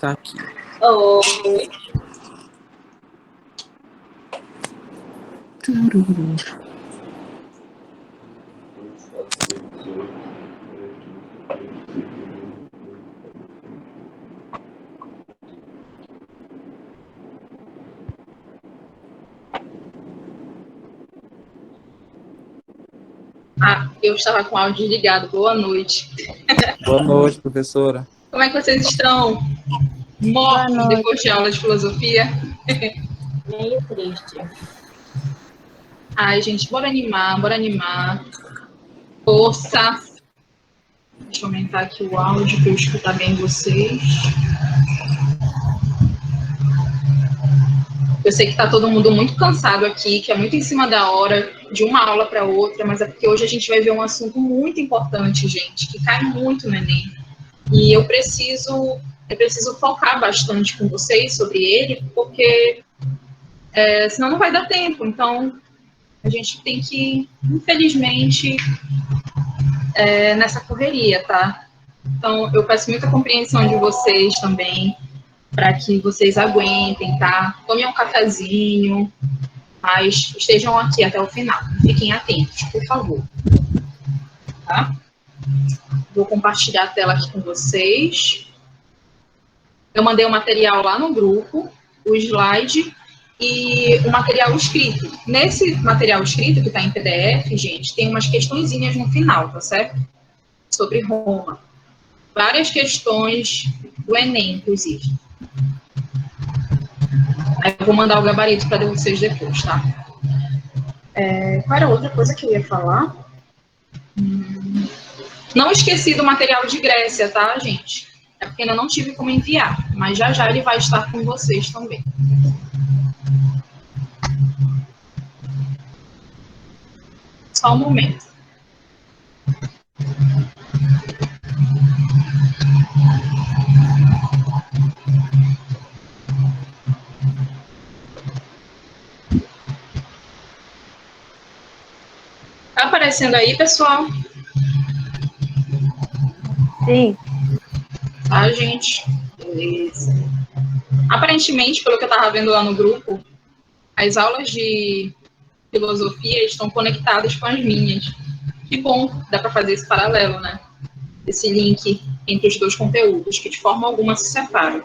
está aqui. Oi. Eu estava com o áudio desligado. Boa noite. Boa noite, professora. Como é que vocês estão? Mortos depois de aula de filosofia? Meio triste. Ai, gente, bora animar, bora animar. Força! Deixa eu aumentar aqui o áudio para eu escutar bem vocês. Eu sei que está todo mundo muito cansado aqui, que é muito em cima da hora, de uma aula para outra, mas é porque hoje a gente vai ver um assunto muito importante, gente, que cai muito no Enem. E eu preciso focar bastante com vocês sobre ele, porque senão não vai dar tempo. Então, a gente tem que, infelizmente, nessa correria, tá? Então, eu peço muita compreensão de vocês também, para que vocês aguentem, tá? Tomem um cafezinho, mas estejam aqui até o final. Fiquem atentos, por favor. Tá? Vou compartilhar a tela aqui com vocês. Eu mandei o material lá no grupo, o slide e o material escrito. Nesse material escrito, que está em PDF, gente, tem umas questõezinhas no final, tá certo? Sobre Roma. Várias questões do Enem, inclusive. Aí eu vou mandar o gabarito para vocês depois, tá? Qual era a outra coisa que eu ia falar? Não esqueci do material de Grécia, tá, gente? É porque ainda não tive como enviar, mas já já ele vai estar com vocês também. Só um momento. Tá aparecendo aí, pessoal? Sim. Tá, gente? Beleza. Aparentemente, pelo que eu estava vendo lá no grupo, as aulas de filosofia estão conectadas com as minhas. Que bom, dá para fazer esse paralelo, né? Esse link entre os dois conteúdos, que de forma alguma se separam.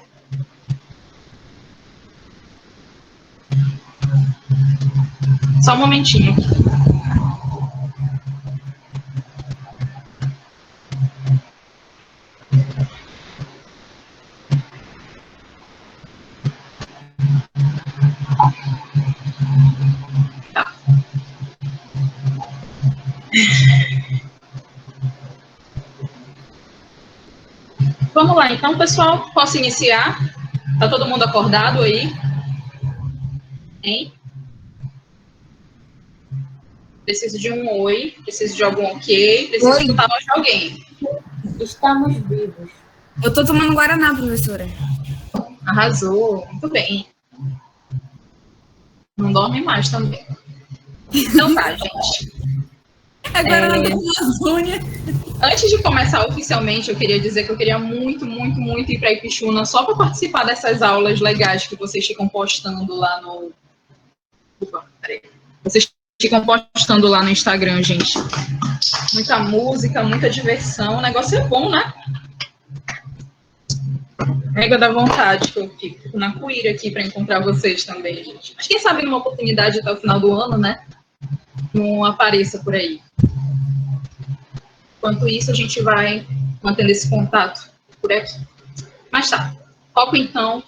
Só um momentinho. Tá. Vamos lá, então, pessoal. Posso iniciar? Tá todo mundo acordado aí? Hein? Preciso de um oi, preciso de algum ok, preciso escutar a voz de alguém. Estamos vivos. Eu tô tomando Guaraná, professora. Arrasou, muito bem. Não dorme mais também. Então tá, gente. Agora ela tá com Amazônia. Antes de começar oficialmente, eu queria dizer que eu queria muito, muito, muito ir para Ipixuna só para participar dessas aulas legais que vocês ficam postando lá no... Opa, peraí. Vocês ficam postando lá no Instagram, gente. Muita música, muita diversão. O negócio é bom, né? Régua da vontade que eu fico. Fico na cuíra aqui para encontrar vocês também, gente. Mas quem sabe numa oportunidade até o final do ano, né? Não apareça por aí. Enquanto isso, a gente vai mantendo esse contato por aqui. Mas tá. Foco, então,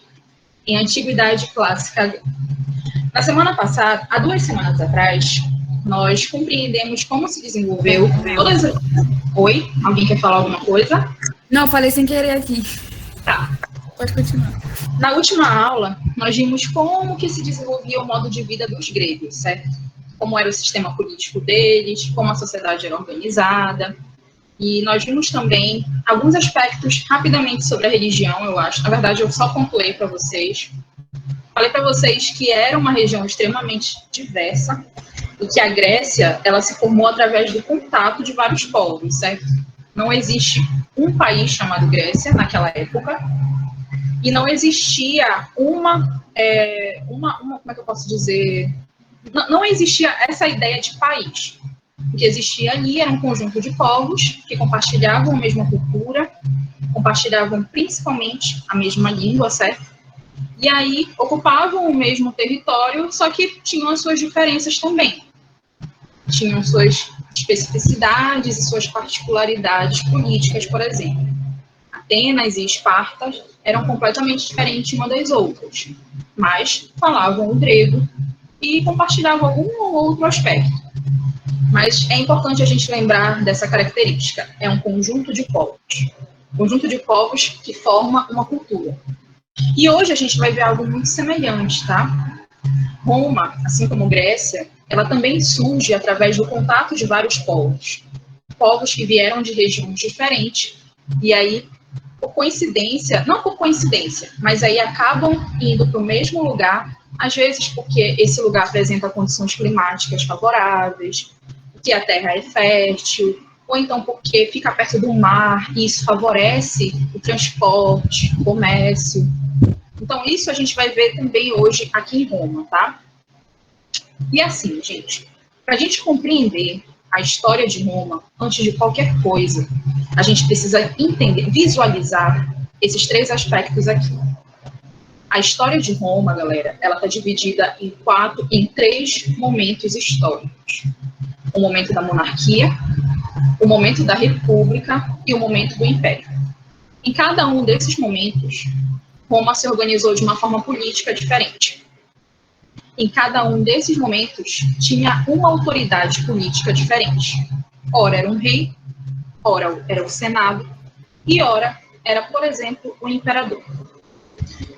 em Antiguidade Clássica. Na semana passada, há 2 semanas atrás, nós compreendemos como se desenvolveu todas as... Oi? Alguém quer falar alguma coisa? Não, falei sem querer aqui. Tá. Pode continuar. Na última aula, nós vimos como que se desenvolvia o modo de vida dos gregos, certo? Como era o sistema político deles, como a sociedade era organizada. E nós vimos também alguns aspectos rapidamente sobre a religião, eu acho. Na verdade, eu só pontuei para vocês. Falei para vocês que era uma região extremamente diversa e que a Grécia, ela se formou através do contato de vários povos, certo? Não existe um país chamado Grécia naquela época. e não existia como é que eu posso dizer? Não existia essa ideia de país. O que existia ali era um conjunto de povos que compartilhavam a mesma cultura, compartilhavam principalmente a mesma língua, certo? E aí ocupavam o mesmo território, só que tinham as suas diferenças também. Tinham suas especificidades e suas particularidades políticas, por exemplo. Atenas e Esparta eram completamente diferentes uma das outras, mas falavam o grego e compartilhavam algum ou outro aspecto. Mas é importante a gente lembrar dessa característica. É um conjunto de povos. Conjunto de povos que forma uma cultura. E hoje a gente vai ver algo muito semelhante, tá? Roma, assim como Grécia, ela também surge através do contato de vários povos. Povos que vieram de regiões diferentes, e aí, por coincidência, não por coincidência, mas aí acabam indo para o mesmo lugar, às vezes porque esse lugar apresenta condições climáticas favoráveis, que a terra é fértil, ou então porque fica perto do mar e isso favorece o transporte, o comércio. Então, isso a gente vai ver também hoje aqui em Roma, tá? E assim, gente, para a gente compreender a história de Roma, antes de qualquer coisa, a gente precisa entender, visualizar esses três aspectos aqui. A história de Roma, galera, ela está dividida em três momentos históricos. O momento da monarquia, o momento da república e o momento do império. Em cada um desses momentos, Roma se organizou de uma forma política diferente. Em cada um desses momentos, tinha uma autoridade política diferente. Ora era um rei, ora era o senado, e ora era, por exemplo, o imperador.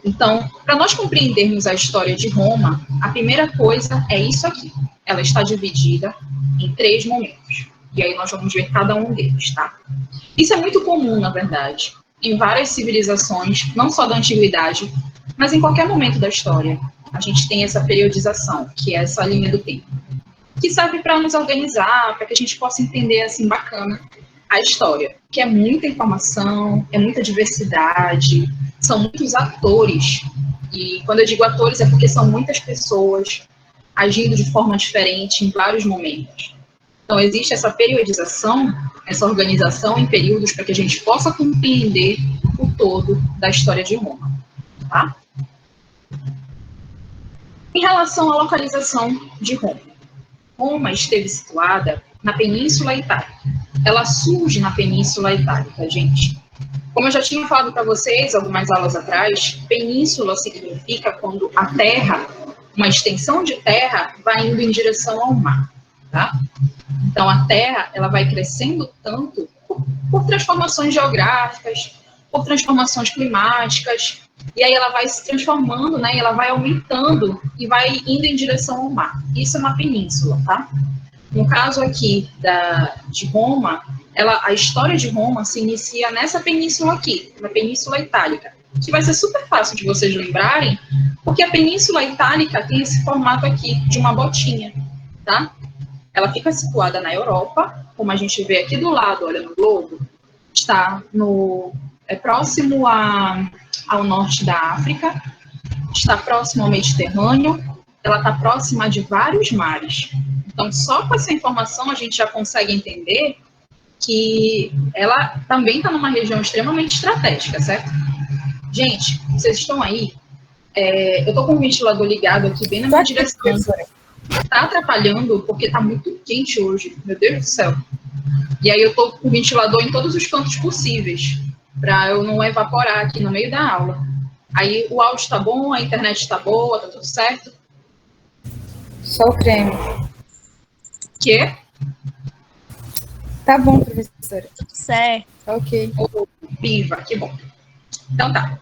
Então, para nós compreendermos a história de Roma, a primeira coisa é isso aqui. Ela está dividida em três momentos. E aí nós vamos ver cada um deles, tá? Isso é muito comum, na verdade, em várias civilizações, não só da antiguidade, mas em qualquer momento da história. A gente tem essa periodização, que é essa linha do tempo, que serve para nos organizar, para que a gente possa entender, assim, bacana, a história, que é muita informação, é muita diversidade, são muitos atores, e quando eu digo atores é porque são muitas pessoas agindo de forma diferente em vários momentos. Então, existe essa periodização, essa organização em períodos para que a gente possa compreender o todo da história de Roma, tá? Em relação à localização de Roma, Roma esteve situada na Península Itálica. Ela surge na Península Itálica, gente. Como eu já tinha falado para vocês algumas aulas atrás, península significa quando a terra, uma extensão de terra, vai indo em direção ao mar, tá? Então, a terra, ela vai crescendo tanto por transformações geográficas, por transformações climáticas, e aí ela vai se transformando, né? E ela vai aumentando e vai indo em direção ao mar. Isso é uma península, tá? No caso aqui de Roma, a história de Roma se inicia nessa península aqui, na Península Itálica, que vai ser super fácil de vocês lembrarem, porque a Península Itálica tem esse formato aqui de uma botinha, tá? Ela fica situada na Europa, como a gente vê aqui do lado, olha no globo, está próximo ao norte da África, está próximo ao Mediterrâneo, ela está próxima de vários mares. Então, só com essa informação a gente já consegue entender que ela também está numa região extremamente estratégica, certo? Gente, vocês estão aí? Eu estou com o ventilador ligado aqui bem na minha direção. Está atrapalhando porque está muito quente hoje, meu Deus do céu. E aí eu estou com o ventilador em todos os cantos possíveis, para eu não evaporar aqui no meio da aula. Aí o áudio está bom, a internet está boa, está tudo certo? Só o creme. Quê? Tá bom, professora. Tudo certo. Ok. Viva, que bom. Então tá.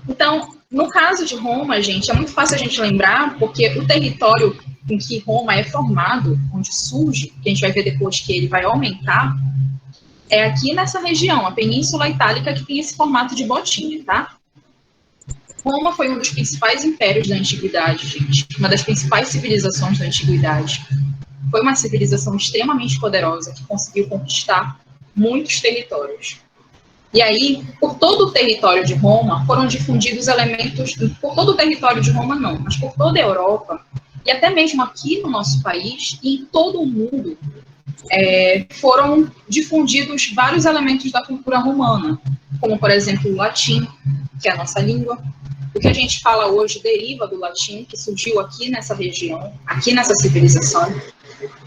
Então, no caso de Roma, gente, é muito fácil a gente lembrar, porque o território em que Roma é formado, onde surge, que a gente vai ver depois que ele vai aumentar, é aqui nessa região, a Península Itálica, que tem esse formato de botinha, tá? Roma foi um dos principais impérios da antiguidade, gente. Uma das principais civilizações da antiguidade. Foi uma civilização extremamente poderosa que conseguiu conquistar muitos territórios. E aí, por todo o território de Roma, foram difundidos elementos, por todo o território de Roma não, mas por toda a Europa, e até mesmo aqui no nosso país, e em todo o mundo, foram difundidos vários elementos da cultura romana, como, por exemplo, o latim, que é a nossa língua. O que a gente fala hoje deriva do latim, que surgiu aqui nessa região, aqui nessa civilização.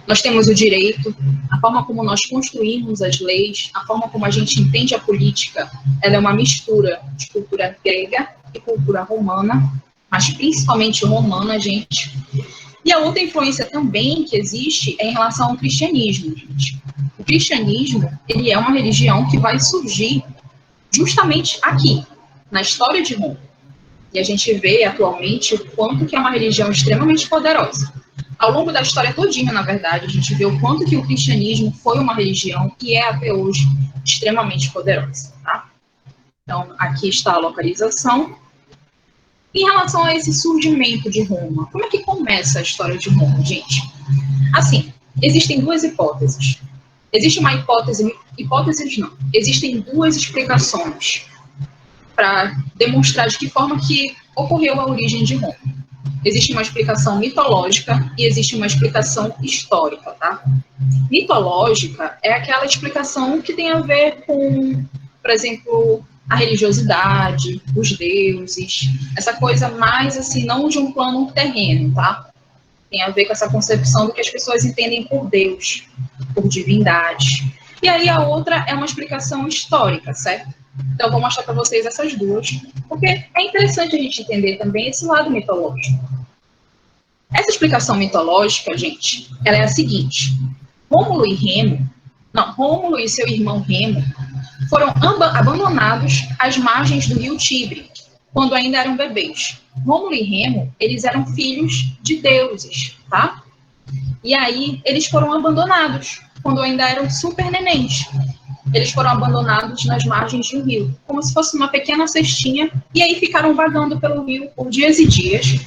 Nós temos o direito, a forma como nós construímos as leis, a forma como a gente entende a política, ela é uma mistura de cultura grega e cultura romana, mas principalmente romana, gente. E a outra influência também que existe é em relação ao cristianismo, gente. O cristianismo, ele é uma religião que vai surgir justamente aqui, na história de Roma. E a gente vê atualmente o quanto que é uma religião extremamente poderosa. Ao longo da história todinha, na verdade, a gente vê o quanto que o cristianismo foi uma religião e é até hoje extremamente poderosa, tá? Então, aqui está a localização. Em relação a esse surgimento de Roma, como é que começa a história de Roma, gente? Assim, existem duas hipóteses. Existe uma hipóteses não, existem duas explicações para demonstrar de que forma que ocorreu a origem de Roma. Existe uma explicação mitológica e existe uma explicação histórica, tá? Mitológica é aquela explicação que tem a ver com, por exemplo, a religiosidade, os deuses, essa coisa mais, assim, não de um plano terreno, tá? Tem a ver com essa concepção do que as pessoas entendem por Deus, por divindade. E aí a outra é uma explicação histórica, certo? Então, eu vou mostrar para vocês essas duas, porque é interessante a gente entender também esse lado mitológico. Essa explicação mitológica, gente, ela é a seguinte. Rômulo e seu irmão Remo foram abandonados às margens do rio Tibre, quando ainda eram bebês. Rômulo e Remo, eles eram filhos de deuses, tá? E aí, eles foram abandonados, quando ainda eram super nenéns. Eles foram abandonados nas margens de um rio, como se fosse uma pequena cestinha, e aí ficaram vagando pelo rio por dias e dias,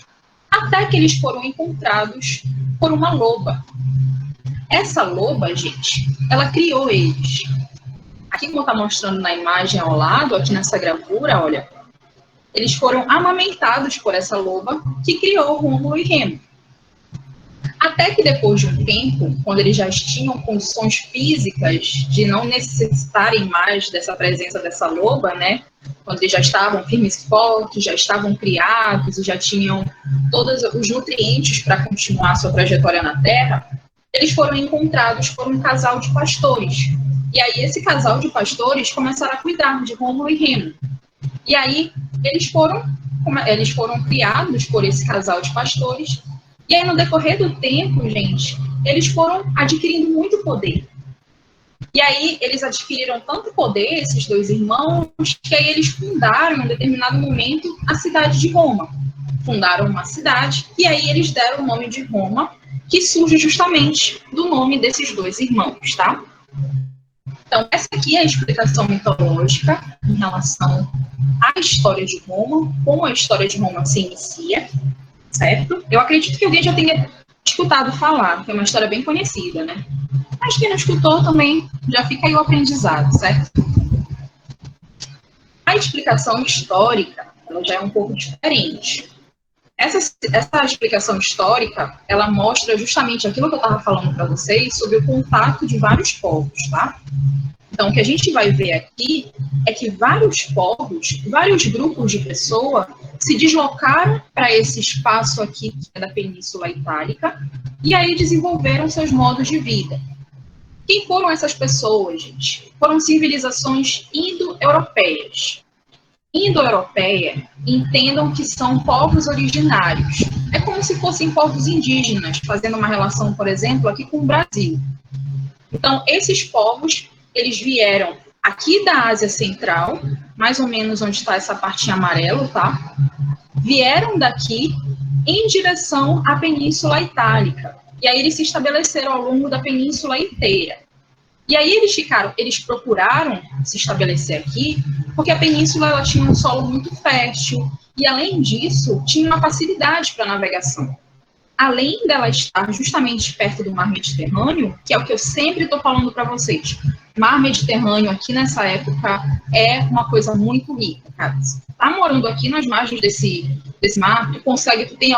até que eles foram encontrados por uma loba. Essa loba, gente, ela criou eles. Aqui, como está mostrando na imagem ao lado, aqui nessa gravura, olha, eles foram amamentados por essa loba que criou Rômulo e Remo. Até que depois de um tempo, quando eles já tinham condições físicas de não necessitarem mais dessa presença dessa loba, né? Quando eles já estavam firmes e fortes, já estavam criados e já tinham todos os nutrientes para continuar sua trajetória na Terra, eles foram encontrados por um casal de pastores. E aí esse casal de pastores começaram a cuidar de Rômulo e Remo. E aí eles foram criados por esse casal de pastores. E aí, no decorrer do tempo, gente, eles foram adquirindo muito poder. E aí, eles adquiriram tanto poder, esses dois irmãos, que aí eles fundaram, em um determinado momento, a cidade de Roma. Fundaram uma cidade, e aí eles deram o nome de Roma, que surge justamente do nome desses dois irmãos, tá? Então, essa aqui é a explicação mitológica em relação à história de Roma, como a história de Roma se inicia, certo? Eu acredito que alguém já tenha escutado falar, que é uma história bem conhecida, né? Mas quem não escutou também já fica aí o aprendizado, certo? A explicação histórica, ela já é um pouco diferente. Essa explicação histórica, ela mostra justamente aquilo que eu estava falando para vocês sobre o contato de vários povos, tá? Então, o que a gente vai ver aqui é que vários povos, vários grupos de pessoas se deslocaram para esse espaço aqui, que é da Península Itálica, e aí desenvolveram seus modos de vida. Quem foram essas pessoas, gente? Foram civilizações indo-europeias. Indo-europeia, entendam que são povos originários. É como se fossem povos indígenas, fazendo uma relação, por exemplo, aqui com o Brasil. Então, esses povos, eles vieram aqui da Ásia Central, mais ou menos onde está essa partinha amarela, tá? Vieram daqui em direção à Península Itálica. E aí eles se estabeleceram ao longo da península inteira. E aí eles procuraram se estabelecer aqui, porque a península ela tinha um solo muito fértil, e além disso, tinha uma facilidade para navegação. além dela estar justamente perto do mar Mediterrâneo, que é o que eu sempre estou falando para vocês, mar Mediterrâneo aqui nessa época é uma coisa muito rica, cara. Você tá morando aqui nas margens desse mar, tu tem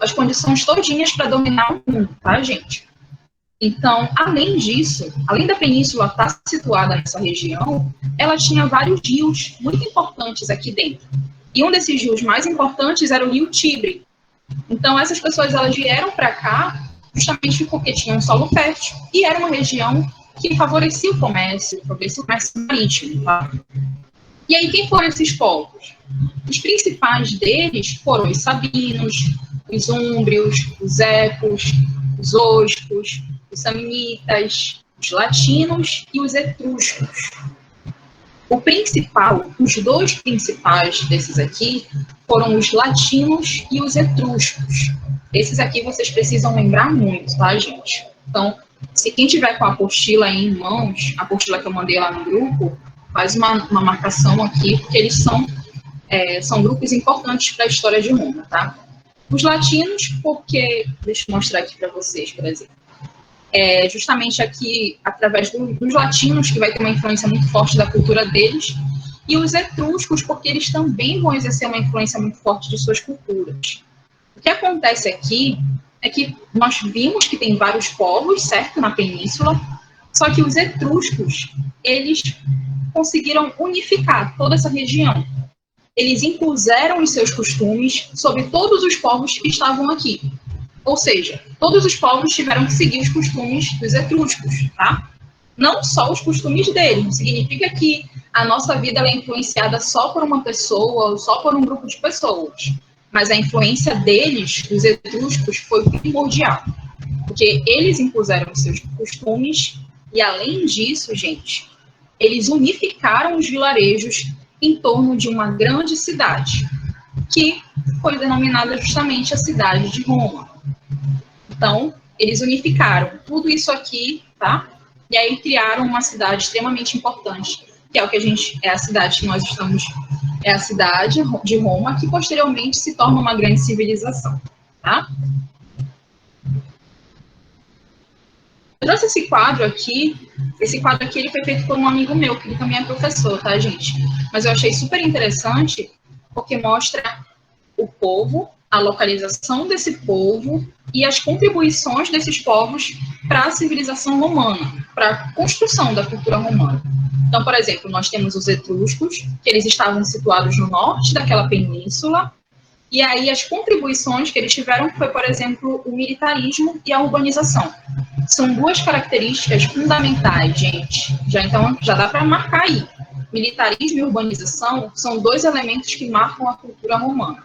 as condições todinhas para dominar o mundo, tá, gente? Então, além disso, além da península estar situada nessa região, ela tinha vários rios muito importantes aqui dentro. E um desses rios mais importantes era o rio Tibre. Então, essas pessoas elas vieram para cá justamente porque tinha um solo fértil e era uma região que favorecia o comércio marítimo. Tá? E aí, quem foram esses povos? Os principais deles foram os sabinos, os úmbrios, os ecos, os oscos, os samnitas, os latinos e os etruscos. Os dois principais desses aqui foram os latinos e os etruscos. Esses aqui vocês precisam lembrar muito, tá, gente? Então, se quem tiver com a apostila aí em mãos, a apostila que eu mandei lá no grupo, faz uma marcação aqui, porque eles são grupos importantes para a história de Roma, tá? Os latinos, porque... Deixa eu mostrar aqui para vocês, por exemplo. Justamente aqui, através dos latinos, que vai ter uma influência muito forte da cultura deles, e os etruscos, porque eles também vão exercer uma influência muito forte de suas culturas. O que acontece aqui é que nós vimos que tem vários povos, certo, na península, só que os etruscos, eles conseguiram unificar toda essa região. Eles impuseram os seus costumes sobre todos os povos que estavam aqui. Ou seja, todos os povos tiveram que seguir os costumes dos etruscos, tá? Não só os costumes deles, não significa que a nossa vida é influenciada só por uma pessoa ou só por um grupo de pessoas. Mas a influência deles, dos etruscos, foi primordial. Porque eles impuseram os seus costumes e, além disso, gente, eles unificaram os vilarejos em torno de uma grande cidade, que foi denominada justamente a cidade de Roma. Então, eles unificaram tudo isso aqui, tá? E aí criaram uma cidade extremamente importante, que é o que é a cidade que nós estamos, é a cidade de Roma, que posteriormente se torna uma grande civilização, tá? Eu trouxe esse quadro aqui ele foi feito por um amigo meu, que ele também é professor, tá, gente? Mas eu achei super interessante, porque mostra o povo, a localização desse povo e as contribuições desses povos para a civilização romana, para a construção da cultura romana. Então, por exemplo, nós temos os etruscos, que eles estavam situados no norte daquela península, e aí as contribuições que eles tiveram foi, por exemplo, o militarismo e a urbanização. São duas características fundamentais, gente. Já dá para marcar aí. Militarismo e urbanização são dois elementos que marcam a cultura romana.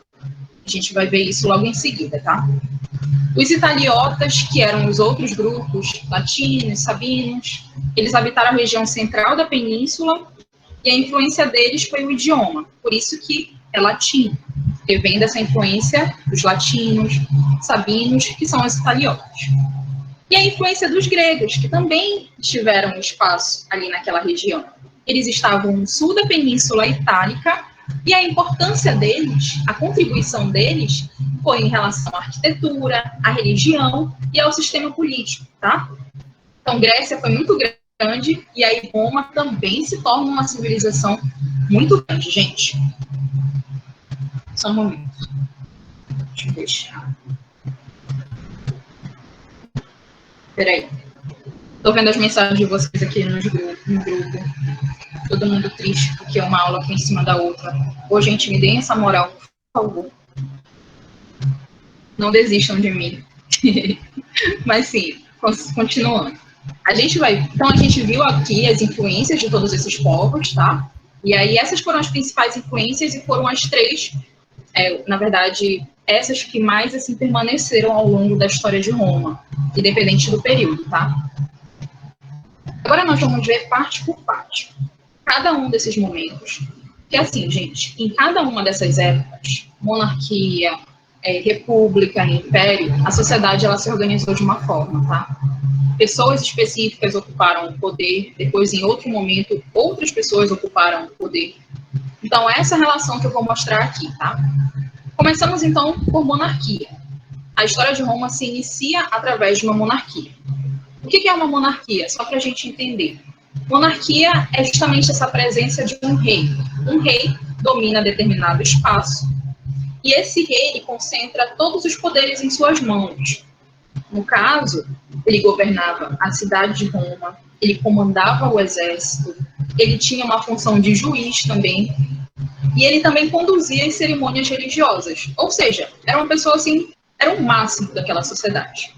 A gente vai ver isso logo em seguida, tá? Os italiotas, que eram os outros grupos, latinos, sabinos, eles habitaram a região central da península e a influência deles foi o idioma. Por isso que é latim, porque vem dessa influência dos latinos, sabinos, que são os italiotas. E a influência dos gregos, que também tiveram espaço ali naquela região. Eles estavam no sul da Península Itálica, e a importância deles, a contribuição deles, foi em relação à arquitetura, à religião e ao sistema político, tá? Então, Grécia foi muito grande, e aí Roma também se torna uma civilização muito grande, gente. Só um momento. Deixa eu deixar. Peraí. Tô vendo as mensagens de vocês aqui no grupo. Todo mundo triste, porque uma aula aqui em cima da outra. Ô, gente, me deem essa moral, por favor. Não desistam de mim. Mas sim, continuando. Então, a gente viu aqui as influências de todos esses povos, tá? E aí, essas foram as principais influências e foram as três, na verdade, essas que mais, assim, permaneceram ao longo da história de Roma, independente do período, tá? Agora nós vamos ver parte por parte. Cada um desses momentos. Que assim, gente, em cada uma dessas épocas, monarquia, república, império, a sociedade ela se organizou de uma forma, tá? Pessoas específicas ocuparam o poder, depois em outro momento, outras pessoas ocuparam o poder. Então, essa relação que eu vou mostrar aqui, tá? Começamos então por monarquia. A história de Roma se inicia através de uma monarquia. O que é uma monarquia? Só para a gente entender. Monarquia é justamente essa presença de um rei. Um rei domina determinado espaço e esse rei ele concentra todos os poderes em suas mãos. No caso, ele governava a cidade de Roma, ele comandava o exército, ele tinha uma função de juiz também, e ele também conduzia as cerimônias religiosas. Ou seja, era uma pessoa assim, era o máximo daquela sociedade.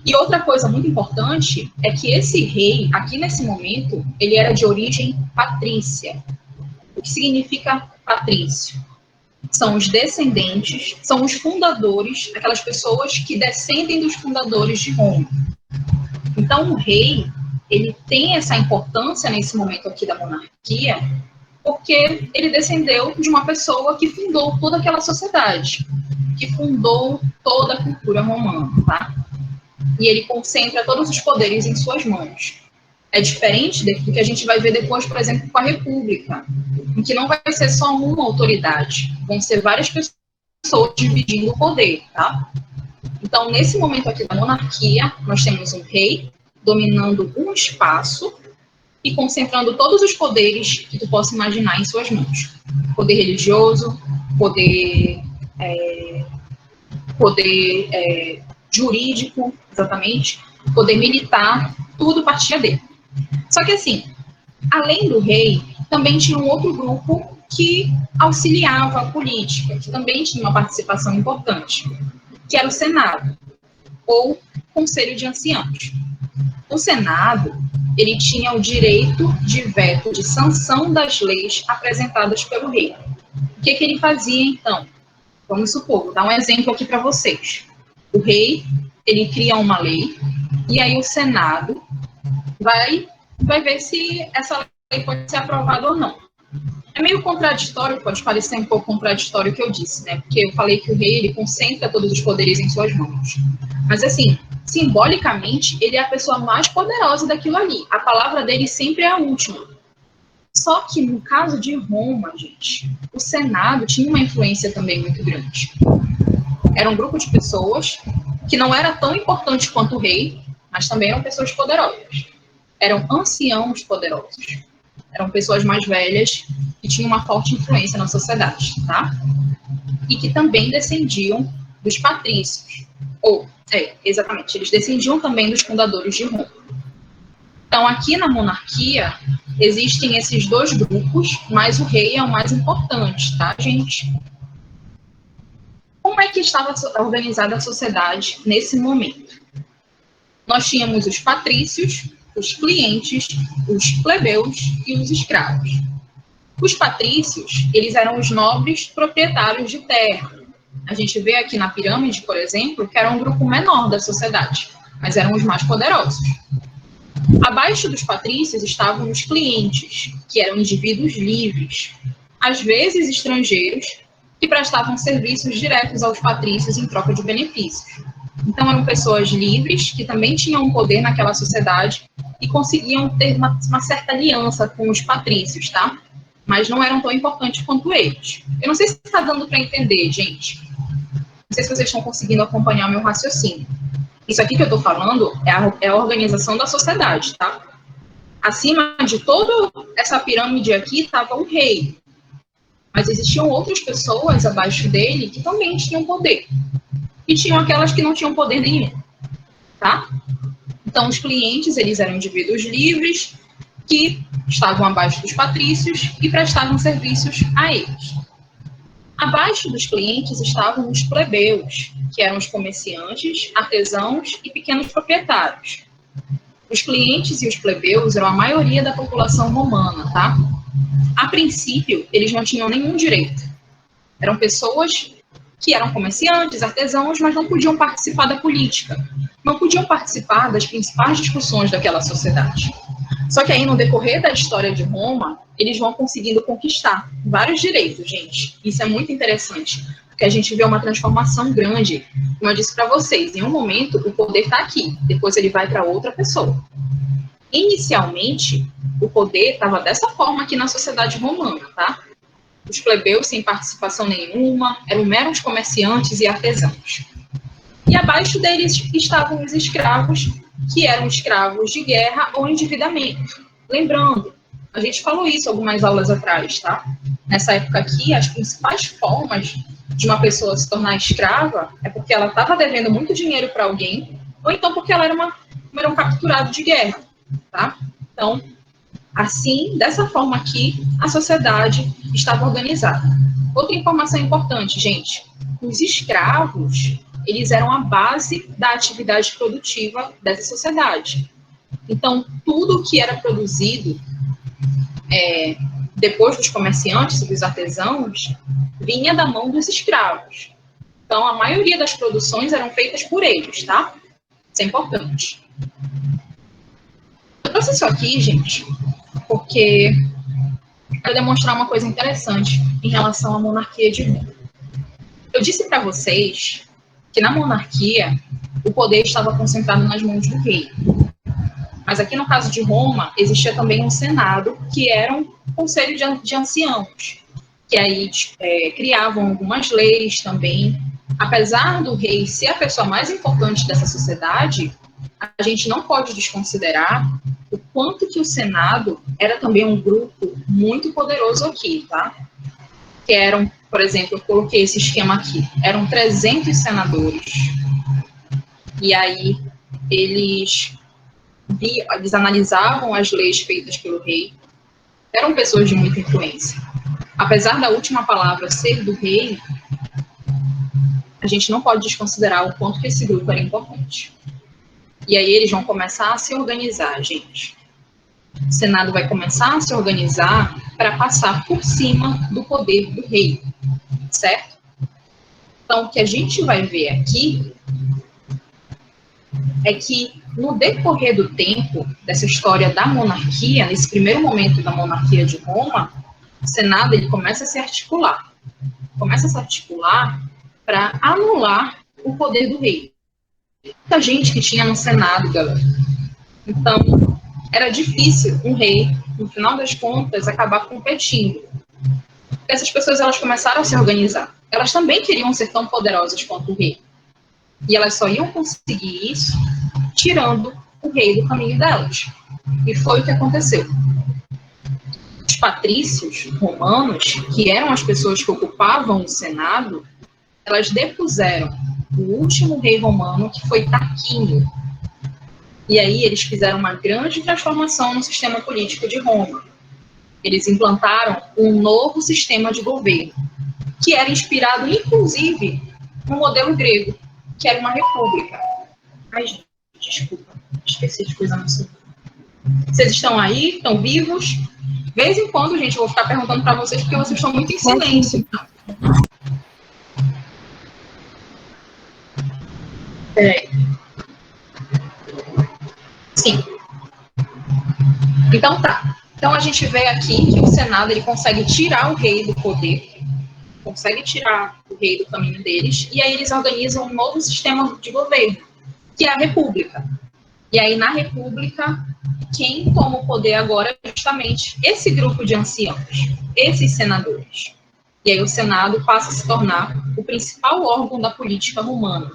E outra coisa muito importante é que esse rei, aqui nesse momento, ele era de origem patrícia. O que significa patrício? São os descendentes, são os fundadores, aquelas pessoas que descendem dos fundadores de Roma. Então, o rei, ele tem essa importância nesse momento aqui da monarquia, porque ele descendeu de uma pessoa que fundou toda aquela sociedade, que fundou toda a cultura romana, tá? E ele concentra todos os poderes em suas mãos. É diferente do que a gente vai ver depois, por exemplo, com a República, em que não vai ser só uma autoridade, vão ser várias pessoas dividindo o poder, tá? Então, nesse momento aqui da monarquia, nós temos um rei dominando um espaço e concentrando todos os poderes que tu possa imaginar em suas mãos. Poder religioso, poder jurídico, exatamente, poder militar, tudo partia dele. Só que assim, além do rei, também tinha um outro grupo que auxiliava a política, que também tinha uma participação importante, que era o Senado, ou Conselho de Anciãos. O Senado, ele tinha o direito de veto, de sanção das leis apresentadas pelo rei. O que ele fazia, então? Vamos supor, vou dar um exemplo aqui para vocês. O rei, ele cria uma lei, e aí o Senado vai ver se essa lei pode ser aprovada ou não. É meio contraditório, pode parecer um pouco contraditório o que eu disse, né? Porque eu falei que o rei, ele concentra todos os poderes em suas mãos. Mas assim, simbolicamente, ele é a pessoa mais poderosa daquilo ali. A palavra dele sempre é a última. Só que no caso de Roma, gente, o Senado tinha uma influência também muito grande. Era um grupo de pessoas que não era tão importante quanto o rei, mas também eram pessoas poderosas. Eram anciãos poderosos. Eram pessoas mais velhas que tinham uma forte influência na sociedade, tá? E que também descendiam dos patrícios. Exatamente, eles descendiam também dos fundadores de Roma. Então, aqui na monarquia, existem esses dois grupos, mas o rei é o mais importante, tá, gente? Como é que estava organizada a sociedade nesse momento? Nós tínhamos os patrícios, os clientes, os plebeus e os escravos. Os patrícios, eles eram os nobres proprietários de terra. A gente vê aqui na pirâmide, por exemplo, que era um grupo menor da sociedade, mas eram os mais poderosos. Abaixo dos patrícios estavam os clientes, que eram indivíduos livres, às vezes estrangeiros, que prestavam serviços diretos aos patrícios em troca de benefícios. Então, eram pessoas livres, que também tinham um poder naquela sociedade e conseguiam ter uma certa aliança com os patrícios, tá? Mas não eram tão importantes quanto eles. Eu não sei se está dando para entender, gente. Não sei se vocês estão conseguindo acompanhar o meu raciocínio. Isso aqui que eu estou falando é a organização da sociedade, tá? Acima de toda essa pirâmide aqui estava o rei. Mas existiam outras pessoas abaixo dele que também tinham poder. E tinham aquelas que não tinham poder nenhum, tá? Então, os clientes, eles eram indivíduos livres que estavam abaixo dos patrícios e prestavam serviços a eles. Abaixo dos clientes estavam os plebeus, que eram os comerciantes, artesãos e pequenos proprietários. Os clientes e os plebeus eram a maioria da população romana, tá? A princípio, eles não tinham nenhum direito. Eram pessoas que eram comerciantes, artesãos, mas não podiam participar da política. Não podiam participar das principais discussões daquela sociedade. Só que aí, no decorrer da história de Roma, eles vão conseguindo conquistar vários direitos, gente. Isso é muito interessante, porque a gente vê uma transformação grande. Como eu disse para vocês, em um momento, o poder está aqui, depois ele vai para outra pessoa. Inicialmente, o poder estava dessa forma aqui na sociedade romana, tá? Os plebeus sem participação nenhuma, eram meros comerciantes e artesãos. e abaixo deles estavam os escravos, que eram escravos de guerra ou endividamento. Lembrando, a gente falou isso algumas aulas atrás, tá? Nessa época aqui, as principais formas de uma pessoa se tornar escrava é porque ela estava devendo muito dinheiro para alguém, ou então porque ela era um capturado de guerra, tá? Então, assim, dessa forma aqui, a sociedade estava organizada. Outra informação importante, gente, os escravos, eles eram a base da atividade produtiva dessa sociedade. Então, tudo que era produzido depois dos comerciantes e dos artesãos, vinha da mão dos escravos. Então, a maioria das produções eram feitas por eles, tá? Isso é importante. Eu trouxe isso aqui, gente, porque quero demonstrar uma coisa interessante em relação à monarquia de Roma. Eu disse para vocês que na monarquia o poder estava concentrado nas mãos do rei. Mas aqui no caso de Roma, existia também um senado, que era um conselho de anciãos, que aí criavam algumas leis também. Apesar do rei ser a pessoa mais importante dessa sociedade, a gente não pode desconsiderar o quanto que o senado era também um grupo muito poderoso aqui, tá? Que eram, por exemplo, eu coloquei esse esquema aqui, eram 300 senadores. E aí eles analisavam as leis feitas pelo rei, eram pessoas de muita influência. Apesar da última palavra ser do rei, a gente não pode desconsiderar o quanto que esse grupo era importante. E aí eles vão começar a se organizar, gente. O Senado vai começar a se organizar para passar por cima do poder do rei, certo? Então, o que a gente vai ver aqui é que, no decorrer do tempo, dessa história da monarquia, nesse primeiro momento da monarquia de Roma, o Senado ele começa a se articular. Começa a se articular para anular o poder do rei. Muita gente que tinha no Senado, galera. Então, era difícil um rei, no final das contas, acabar competindo. Essas pessoas, elas começaram a se organizar. Elas também queriam ser tão poderosas quanto o rei. E elas só iam conseguir isso tirando o rei do caminho delas. E foi o que aconteceu. Os patrícios romanos, que eram as pessoas que ocupavam o Senado, elas depuseram o último rei romano, que foi Tarquínio. E aí eles fizeram uma grande transformação no sistema político de Roma. Eles implantaram um novo sistema de governo, que era inspirado, inclusive, no modelo grego, que era uma república. Ai, gente, desculpa, esqueci de coisa no seu. Vocês estão aí? Estão vivos? De vez em quando, gente, eu vou ficar perguntando para vocês, porque vocês estão muito em silêncio. Peraí. Sim. Então tá. Então a gente vê aqui que o Senado ele consegue tirar o rei do poder, consegue tirar o rei do caminho deles, e aí eles organizam um novo sistema de governo, que é a República. E aí na República, quem toma o poder agora é justamente esse grupo de anciãos, esses senadores. E aí o Senado passa a se tornar o principal órgão da política romana.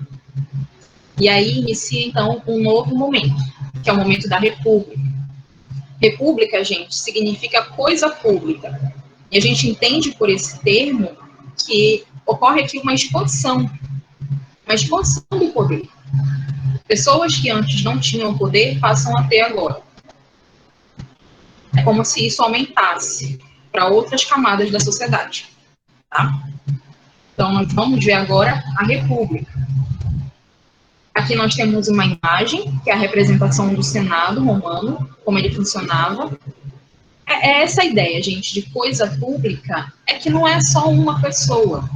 E aí inicia, então, um novo momento, que é o momento da República. República, gente, significa coisa pública. E a gente entende por esse termo que ocorre aqui uma expansão do poder. Pessoas que antes não tinham poder passam a ter agora. É como se isso aumentasse para outras camadas da sociedade. Tá? Então, nós vamos ver agora a República. Aqui nós temos uma imagem, que é a representação do Senado romano, como ele funcionava. É essa a ideia, gente, de coisa pública, é que não é só uma pessoa,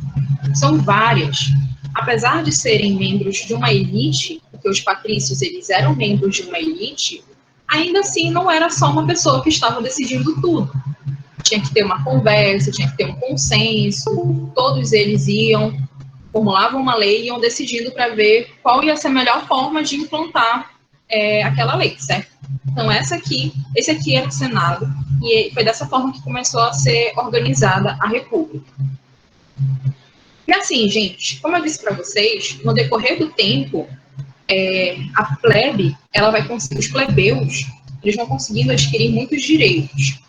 são várias. Apesar de serem membros de uma elite, porque os patrícios eles eram membros de uma elite, ainda assim não era só uma pessoa que estava decidindo tudo. Tinha que ter uma conversa, tinha que ter um consenso, todos eles formulavam uma lei e iam decidindo para ver qual ia ser a melhor forma de implantar aquela lei, certo? Então, esse aqui era o Senado, e foi dessa forma que começou a ser organizada a República. E assim, gente, como eu disse para vocês, no decorrer do tempo, a plebe, ela vai conseguir, os plebeus, eles vão conseguindo adquirir muitos direitos.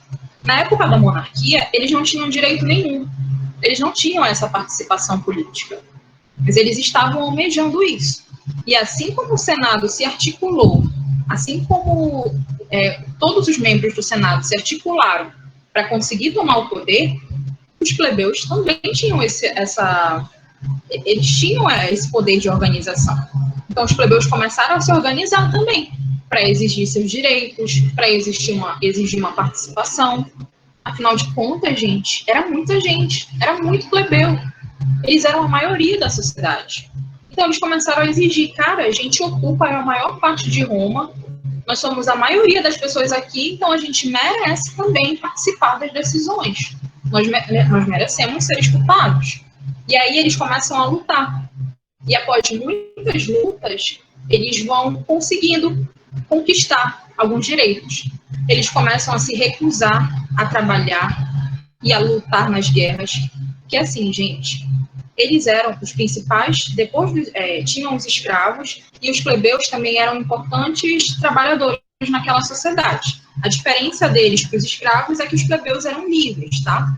Na época da monarquia, eles não tinham direito nenhum. Eles não tinham essa participação política. Mas eles estavam almejando isso. E assim como o Senado se articulou, assim como todos os membros do Senado se articularam para conseguir tomar o poder, os plebeus também tinham esse poder de organização. Então, os plebeus começaram a se organizar também para exigir seus direitos, para exigir uma participação. Afinal de contas, gente, era muita gente, era muito plebeu. Eles eram a maioria da sociedade. Então, eles começaram a exigir, cara, a gente ocupa a maior parte de Roma, nós somos a maioria das pessoas aqui, então a gente merece também participar das decisões. Nós merecemos ser escutados. E aí eles começam a lutar. E após muitas lutas, eles vão conseguindo conquistar alguns direitos. Eles começam a se recusar a trabalhar e a lutar nas guerras. Que assim, gente, eles eram os principais, depois tinham os escravos, e os plebeus também eram importantes trabalhadores naquela sociedade. A diferença deles para os escravos é que os plebeus eram livres, tá?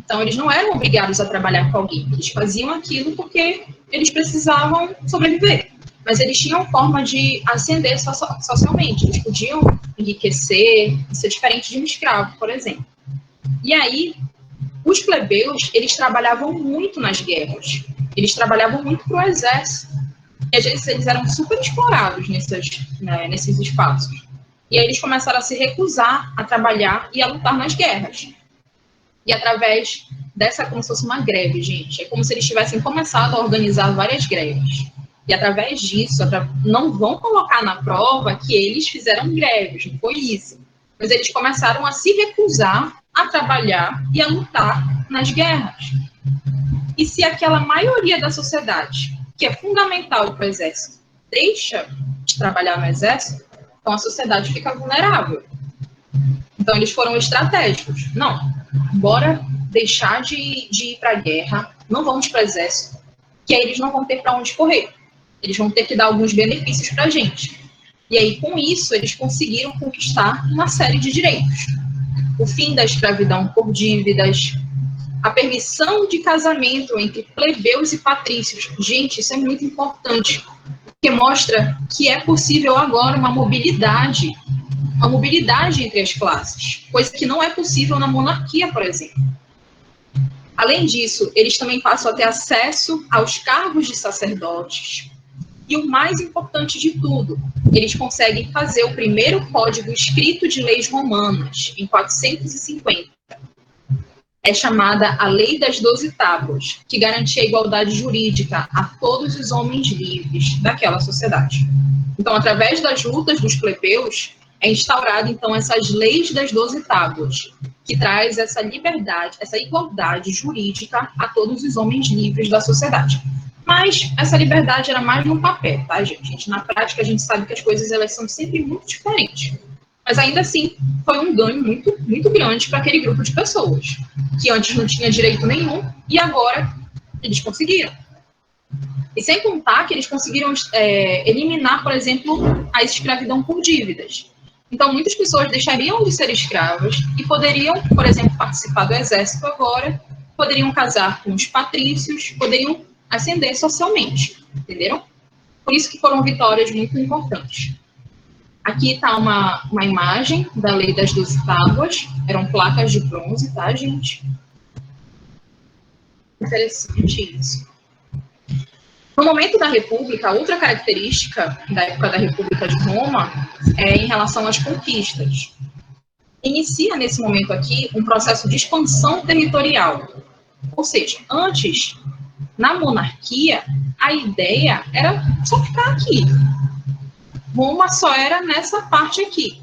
Então, eles não eram obrigados a trabalhar com alguém. Eles faziam aquilo porque eles precisavam sobreviver. Mas eles tinham forma de ascender socialmente. Eles podiam enriquecer, ser diferente de um escravo, por exemplo. E aí, os plebeus, eles trabalhavam muito nas guerras. Eles trabalhavam muito para o exército. E às vezes eles eram super explorados nesses espaços. E aí eles começaram a se recusar a trabalhar e a lutar nas guerras. E através dessa, como se fosse uma greve, gente. É como se eles tivessem começado a organizar várias greves. E através disso, não vão colocar na prova que eles fizeram greves, não foi isso. Mas eles começaram a se recusar a trabalhar e a lutar nas guerras. E se aquela maioria da sociedade, que é fundamental para o exército, deixa de trabalhar no exército, então a sociedade fica vulnerável. Então eles foram estratégicos. Não, bora deixar de ir para a guerra, não vamos para o exército, que aí eles não vão ter para onde correr. Eles vão ter que dar alguns benefícios para a gente. E aí, com isso, eles conseguiram conquistar uma série de direitos. O fim da escravidão por dívidas, a permissão de casamento entre plebeus e patrícios. Gente, isso é muito importante, porque mostra que é possível agora uma mobilidade entre as classes, coisa que não é possível na monarquia, por exemplo. Além disso, eles também passam a ter acesso aos cargos de sacerdotes. E o mais importante de tudo, eles conseguem fazer o primeiro código escrito de leis romanas, em 450. É chamada a Lei das 12 Tábuas, que garantia a igualdade jurídica a todos os homens livres daquela sociedade. Então, através das lutas dos plebeus, é instaurada, então, essas leis das 12 tábuas, que traz essa liberdade, essa igualdade jurídica a todos os homens livres da sociedade. Mas essa liberdade era mais no papel, tá, gente? Na prática, a gente sabe que as coisas elas são sempre muito diferentes. Mas ainda assim, foi um ganho muito, muito grande para aquele grupo de pessoas, que antes não tinha direito nenhum, e agora eles conseguiram. E sem contar que eles conseguiram eliminar, por exemplo, a escravidão por dívidas. Então, muitas pessoas deixariam de ser escravas e poderiam, por exemplo, participar do exército agora, poderiam casar com os patrícios, poderiam ascender socialmente, entenderam? Por isso que foram vitórias muito importantes. Aqui está uma imagem da Lei das 12 Tábuas, eram placas de bronze, tá, gente? Interessante isso. No momento da República, outra característica da época da República de Roma é em relação às conquistas. Inicia, nesse momento aqui, um processo de expansão territorial. Ou seja, antes, na monarquia, a ideia era só ficar aqui. Roma só era nessa parte aqui.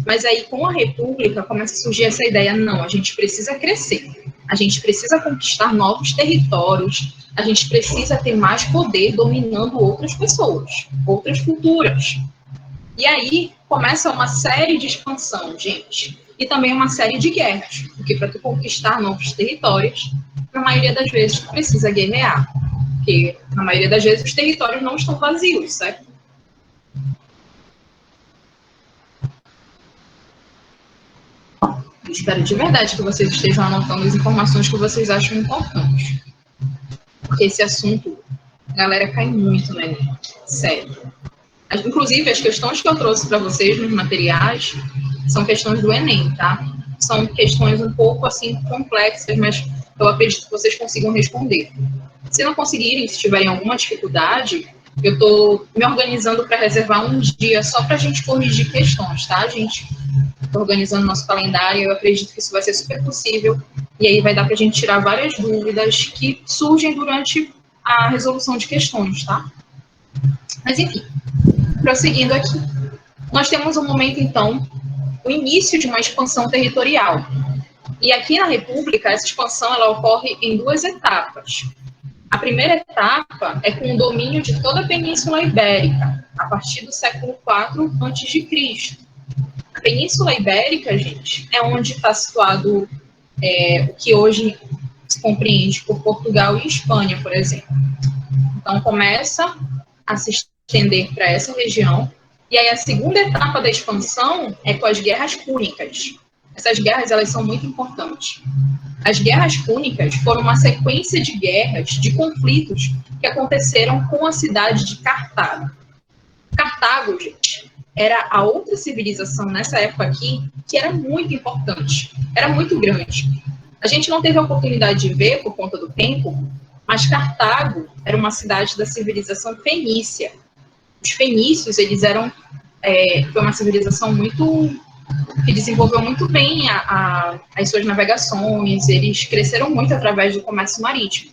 Mas aí, com a República, começa a surgir essa ideia, não, a gente precisa crescer. A gente precisa conquistar novos territórios, a gente precisa ter mais poder dominando outras pessoas, outras culturas. E aí começa uma série de expansão, gente, e também uma série de guerras, porque para tu conquistar novos territórios, na maioria das vezes, precisa guerrear. Porque, na maioria das vezes, os territórios não estão vazios, certo? Eu espero de verdade que vocês estejam anotando as informações que vocês acham importantes. Porque esse assunto, a galera cai muito no Enem. Sério. Inclusive, as questões que eu trouxe para vocês nos materiais são questões do Enem, tá? São questões um pouco, assim, complexas, mas eu acredito que vocês consigam responder. Se não conseguirem, se tiverem alguma dificuldade, eu estou me organizando para reservar um dia só para a gente corrigir questões, tá, gente? Estou organizando nosso calendário, eu acredito que isso vai ser super possível, e aí vai dar para a gente tirar várias dúvidas que surgem durante a resolução de questões, tá? Mas, enfim, prosseguindo aqui. Nós temos um momento, então, o início de uma expansão territorial. E aqui na República, essa expansão ela ocorre em 2 etapas. A primeira etapa é com o domínio de toda a Península Ibérica, a partir do século IV a.C. A Península Ibérica, gente, é onde está situado o que hoje se compreende por Portugal e Espanha, por exemplo. Então, começa a se estender para essa região. E aí, a segunda etapa da expansão é com as Guerras Púnicas. Essas guerras, elas são muito importantes. As Guerras Púnicas foram uma sequência de guerras, de conflitos, que aconteceram com a cidade de Cartago. Cartago, gente, era a outra civilização nessa época aqui que era muito importante, era muito grande. A gente não teve a oportunidade de ver por conta do tempo, mas Cartago era uma cidade da civilização fenícia. Os fenícios, eles eram foi uma civilização que desenvolveu muito bem as suas navegações, eles cresceram muito através do comércio marítimo.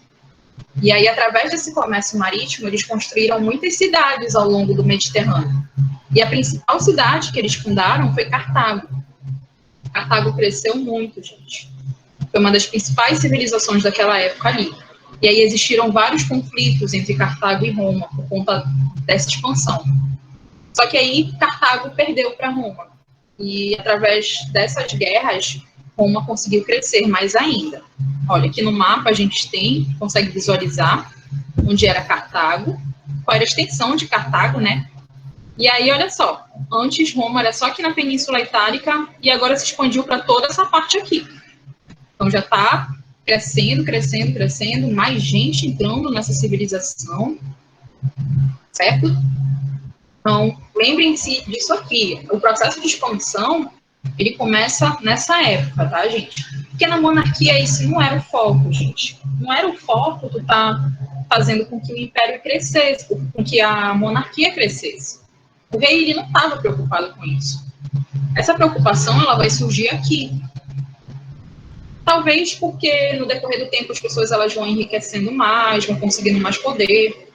E aí, através desse comércio marítimo, eles construíram muitas cidades ao longo do Mediterrâneo. E a principal cidade que eles fundaram foi Cartago. Cartago cresceu muito, gente. Foi uma das principais civilizações daquela época ali. E aí existiram vários conflitos entre Cartago e Roma por conta dessa expansão. Só que aí Cartago perdeu para Roma. E através dessas guerras, Roma conseguiu crescer mais ainda. Olha, aqui no mapa a gente consegue visualizar onde era Cartago, qual era a extensão de Cartago, né? E aí, olha só, antes Roma era só aqui na Península Itálica e agora se expandiu para toda essa parte aqui. Então já está crescendo, crescendo, crescendo, mais gente entrando nessa civilização, certo? Então, lembrem-se disso aqui. O processo de expansão, ele começa nessa época, tá, gente? Porque na monarquia isso não era o foco, gente. Não era o foco tu tá fazendo com que o império crescesse, com que a monarquia crescesse. O rei, ele não estava preocupado com isso. Essa preocupação, ela vai surgir aqui. Talvez porque no decorrer do tempo as pessoas elas vão enriquecendo mais, vão conseguindo mais poder.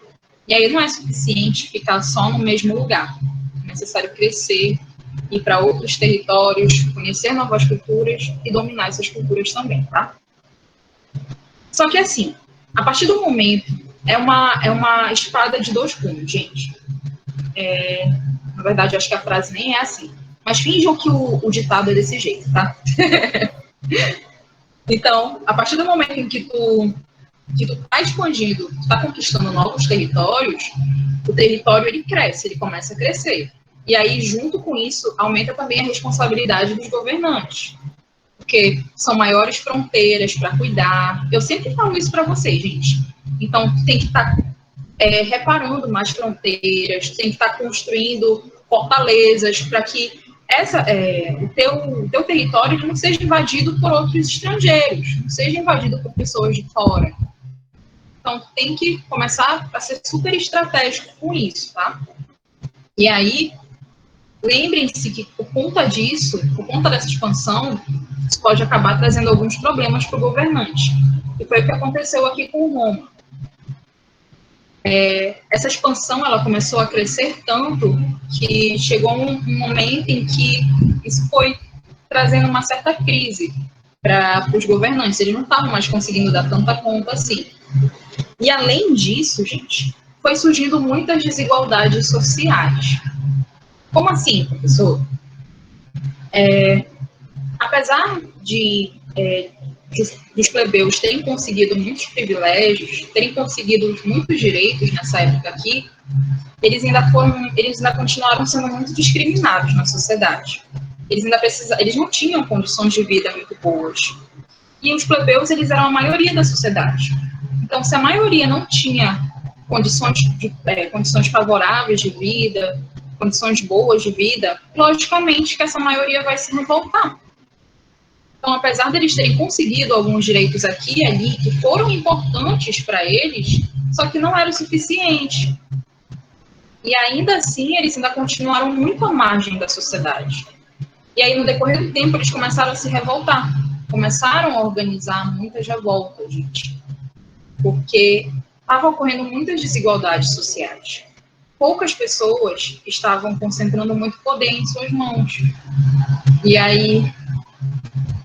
E aí não é suficiente ficar só no mesmo lugar. É necessário crescer, ir para outros territórios, conhecer novas culturas e dominar essas culturas também, tá? Só que assim, a partir do momento, é uma espada de 2 gumes, gente. Na verdade, acho que a frase nem é assim. Mas finjam que o ditado é desse jeito, tá? Então, a partir do momento em que tu está expandindo, tu está conquistando novos territórios, o território ele cresce, ele começa a crescer. E aí, junto com isso, aumenta também a responsabilidade dos governantes. Porque são maiores fronteiras para cuidar. Eu sempre falo isso para vocês, gente. Então, tu tem que estar reparando mais fronteiras, tu tem que estar construindo fortalezas para que o teu território não seja invadido por outros estrangeiros, não seja invadido por pessoas de fora. Então, tem que começar a ser super estratégico com isso, tá? E aí, lembrem-se que por conta disso, por conta dessa expansão, isso pode acabar trazendo alguns problemas para o governante. E foi o que aconteceu aqui com Roma. Essa expansão, ela começou a crescer tanto que chegou um momento em que isso foi trazendo uma certa crise para os governantes. Eles não estavam mais conseguindo dar tanta conta assim. E além disso, gente, foi surgindo muitas desigualdades sociais. Como assim, professor? Apesar de dos plebeus terem conseguido muitos privilégios, terem conseguido muitos direitos nessa época aqui, eles ainda continuaram sendo muito discriminados na sociedade. Eles não tinham condições de vida muito boas. E os plebeus, eles eram a maioria da sociedade. Então, se a maioria não tinha condições favoráveis de vida, condições boas de vida, logicamente que essa maioria vai se revoltar. Então, apesar deles terem conseguido alguns direitos aqui e ali, que foram importantes para eles, só que não era o suficiente. E ainda assim, eles ainda continuaram muito à margem da sociedade. E aí, no decorrer do tempo, eles começaram a se revoltar. Começaram a organizar muitas revoltas, gente. Porque estavam ocorrendo muitas desigualdades sociais. Poucas pessoas estavam concentrando muito poder em suas mãos. E aí,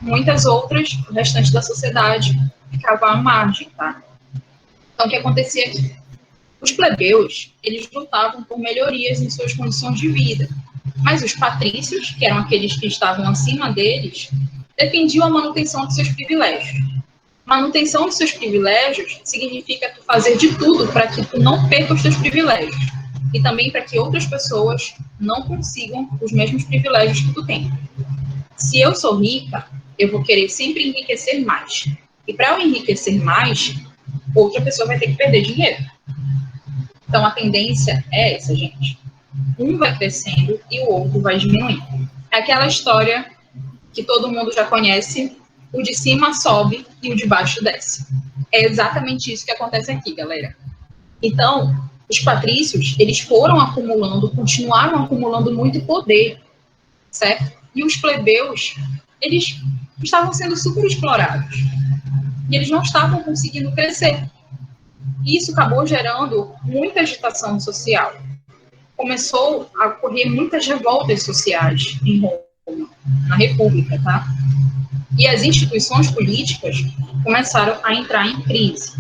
muitas outras, o restante da sociedade, ficava à margem, tá? Então, o que acontecia aqui? Os plebeus, eles lutavam por melhorias em suas condições de vida. Mas os patrícios, que eram aqueles que estavam acima deles, defendiam a manutenção de seus privilégios. Manutenção dos seus privilégios significa tu fazer de tudo para que tu não perca os teus privilégios. E também para que outras pessoas não consigam os mesmos privilégios que tu tem. Se eu sou rica, eu vou querer sempre enriquecer mais. E para eu enriquecer mais, outra pessoa vai ter que perder dinheiro. Então, a tendência é essa, gente. Um vai crescendo e o outro vai diminuindo. É aquela história que todo mundo já conhece, o de cima sobe e o de baixo desce. É exatamente isso que acontece aqui, galera. Então, os patrícios, eles foram acumulando, continuaram acumulando muito poder, certo? E os plebeus, eles estavam sendo super explorados. E eles não estavam conseguindo crescer. E isso acabou gerando muita agitação social. Começou a ocorrer muitas revoltas sociais em Roma, na República, tá? E as instituições políticas começaram a entrar em crise.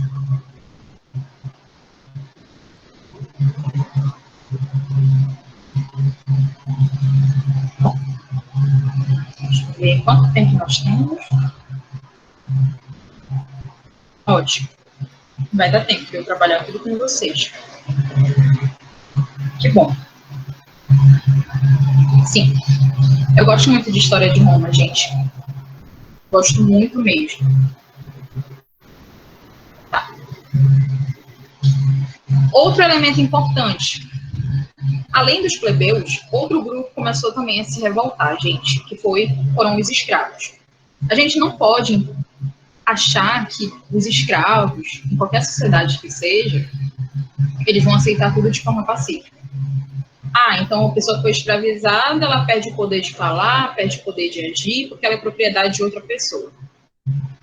Deixa eu ver quanto tempo nós temos. Ótimo. Vai dar tempo de eu trabalhar tudo com vocês. Que bom. Sim. Eu gosto muito de história de Roma, gente. Gosto muito mesmo. Tá. Outro elemento importante. Além dos plebeus, outro grupo começou também a se revoltar, gente, que foram os escravos. A gente não pode achar que os escravos, em qualquer sociedade que seja, eles vão aceitar tudo de forma pacífica. Ah, então a pessoa foi escravizada, ela perde o poder de falar, perde o poder de agir, porque ela é propriedade de outra pessoa.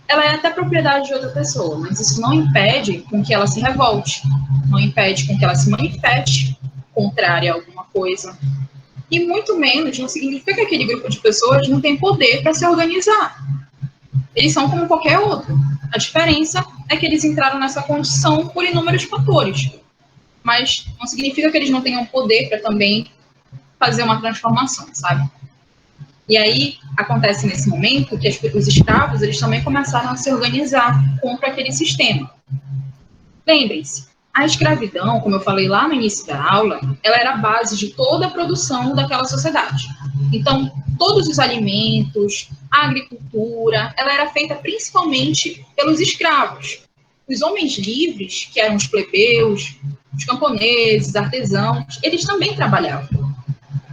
Ela é até propriedade de outra pessoa, mas isso não impede com que ela se revolte, não impede com que ela se manifeste contrária a alguma coisa. E muito menos não significa que aquele grupo de pessoas não tem poder para se organizar. Eles são como qualquer outro. A diferença é que eles entraram nessa condição por inúmeros fatores. Mas não significa que eles não tenham poder para também fazer uma transformação, sabe? E aí, acontece nesse momento que os escravos, eles também começaram a se organizar contra aquele sistema. Lembrem-se, a escravidão, como eu falei lá no início da aula, ela era a base de toda a produção daquela sociedade. Então, todos os alimentos, a agricultura, ela era feita principalmente pelos escravos. Os homens livres, que eram os plebeus, os camponeses, artesãos, eles também trabalhavam.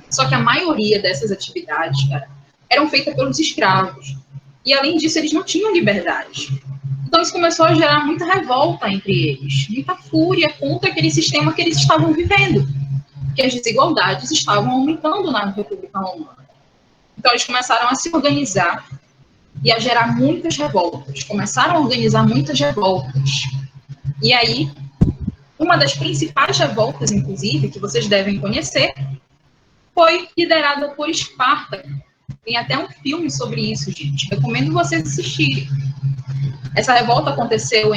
Só que a maioria dessas atividades, cara, eram feitas pelos escravos. E, além disso, eles não tinham liberdade. Então, isso começou a gerar muita revolta entre eles, muita fúria contra aquele sistema que eles estavam vivendo, porque as desigualdades estavam aumentando na República Romana. Então, eles começaram a se organizar e a gerar muitas revoltas. Começaram a organizar muitas revoltas. E aí, uma das principais revoltas, inclusive, que vocês devem conhecer, foi liderada por Esparta. Tem até um filme sobre isso, gente. Recomendo vocês assistirem. Essa revolta aconteceu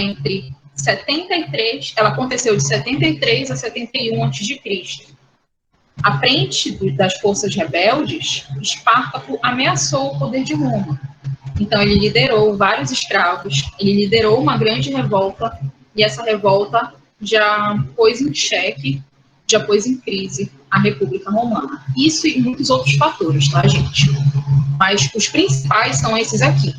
ela aconteceu de 73 a 71 a.C. À frente das forças rebeldes, Espartaco ameaçou o poder de Roma. Então, ele liderou vários escravos, ele liderou uma grande revolta, e essa revolta já pôs em xeque, já pôs em crise a República Romana. Isso e muitos outros fatores, tá, gente? Mas os principais são esses aqui: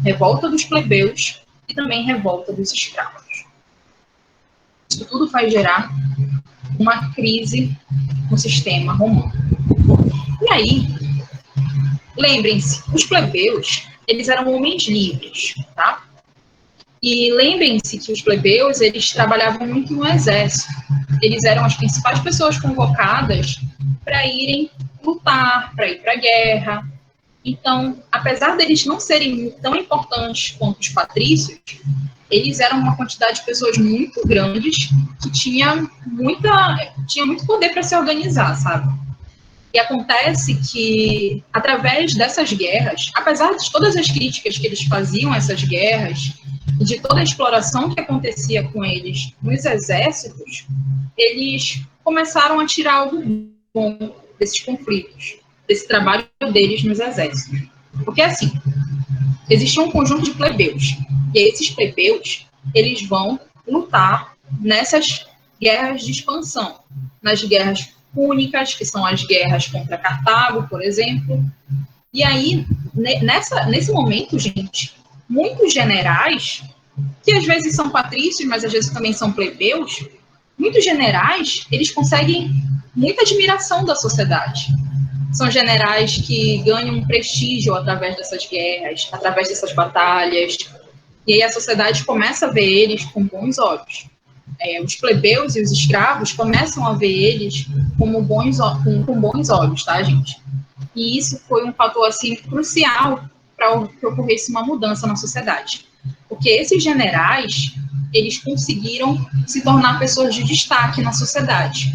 revolta dos plebeus e também revolta dos escravos. Isso tudo faz gerar uma crise no sistema romano. E aí, lembrem-se, os plebeus, eles eram homens livres, tá? E lembrem-se que os plebeus, eles trabalhavam muito no exército. Eles eram as principais pessoas convocadas para irem lutar, para ir para a guerra. Então, apesar deles não serem tão importantes quanto os patrícios, eles eram uma quantidade de pessoas muito grandes que tinha muito poder para se organizar, sabe? E acontece que, através dessas guerras, apesar de todas as críticas que eles faziam a essas guerras, e de toda a exploração que acontecia com eles nos exércitos, eles começaram a tirar algo bom desses conflitos, desse trabalho deles nos exércitos. Porque, assim, existia um conjunto de plebeus, e esses plebeus, eles vão lutar nessas guerras de expansão, nas guerras púnicas, que são as guerras contra Cartago, por exemplo. E aí, nesse momento, gente, muitos generais, que às vezes são patrícios, mas às vezes também são plebeus, muitos generais, eles conseguem muita admiração da sociedade. São generais que ganham prestígio através dessas guerras, através dessas batalhas, e aí a sociedade começa a ver eles com bons olhos. Os plebeus e os escravos começam a ver eles com bons olhos, tá, gente? E isso foi um fator, assim, crucial para que ocorresse uma mudança na sociedade. Porque esses generais, eles conseguiram se tornar pessoas de destaque na sociedade.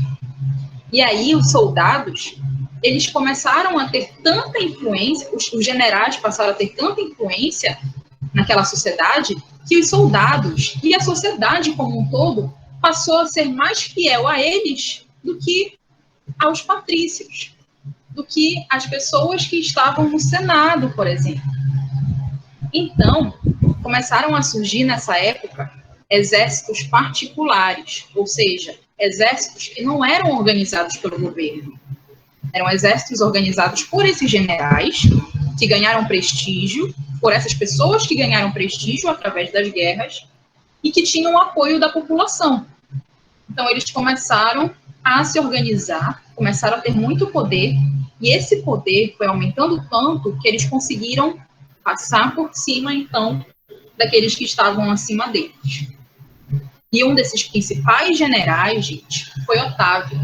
E aí os soldados, eles começaram a ter tanta influência, os generais passaram a ter tanta influência naquela sociedade, que os soldados e a sociedade como um todo passou a ser mais fiel a eles do que aos patrícios, do que as pessoas que estavam no Senado, por exemplo. Então, começaram a surgir nessa época exércitos particulares, ou seja, exércitos que não eram organizados pelo governo. Eram exércitos organizados por esses generais que ganharam prestígio, por essas pessoas que ganharam prestígio através das guerras e que tinham o apoio da população. Então, eles começaram a se organizar, começaram a ter muito poder, e esse poder foi aumentando tanto que eles conseguiram passar por cima, então, daqueles que estavam acima deles. E um desses principais generais, gente, foi Otávio.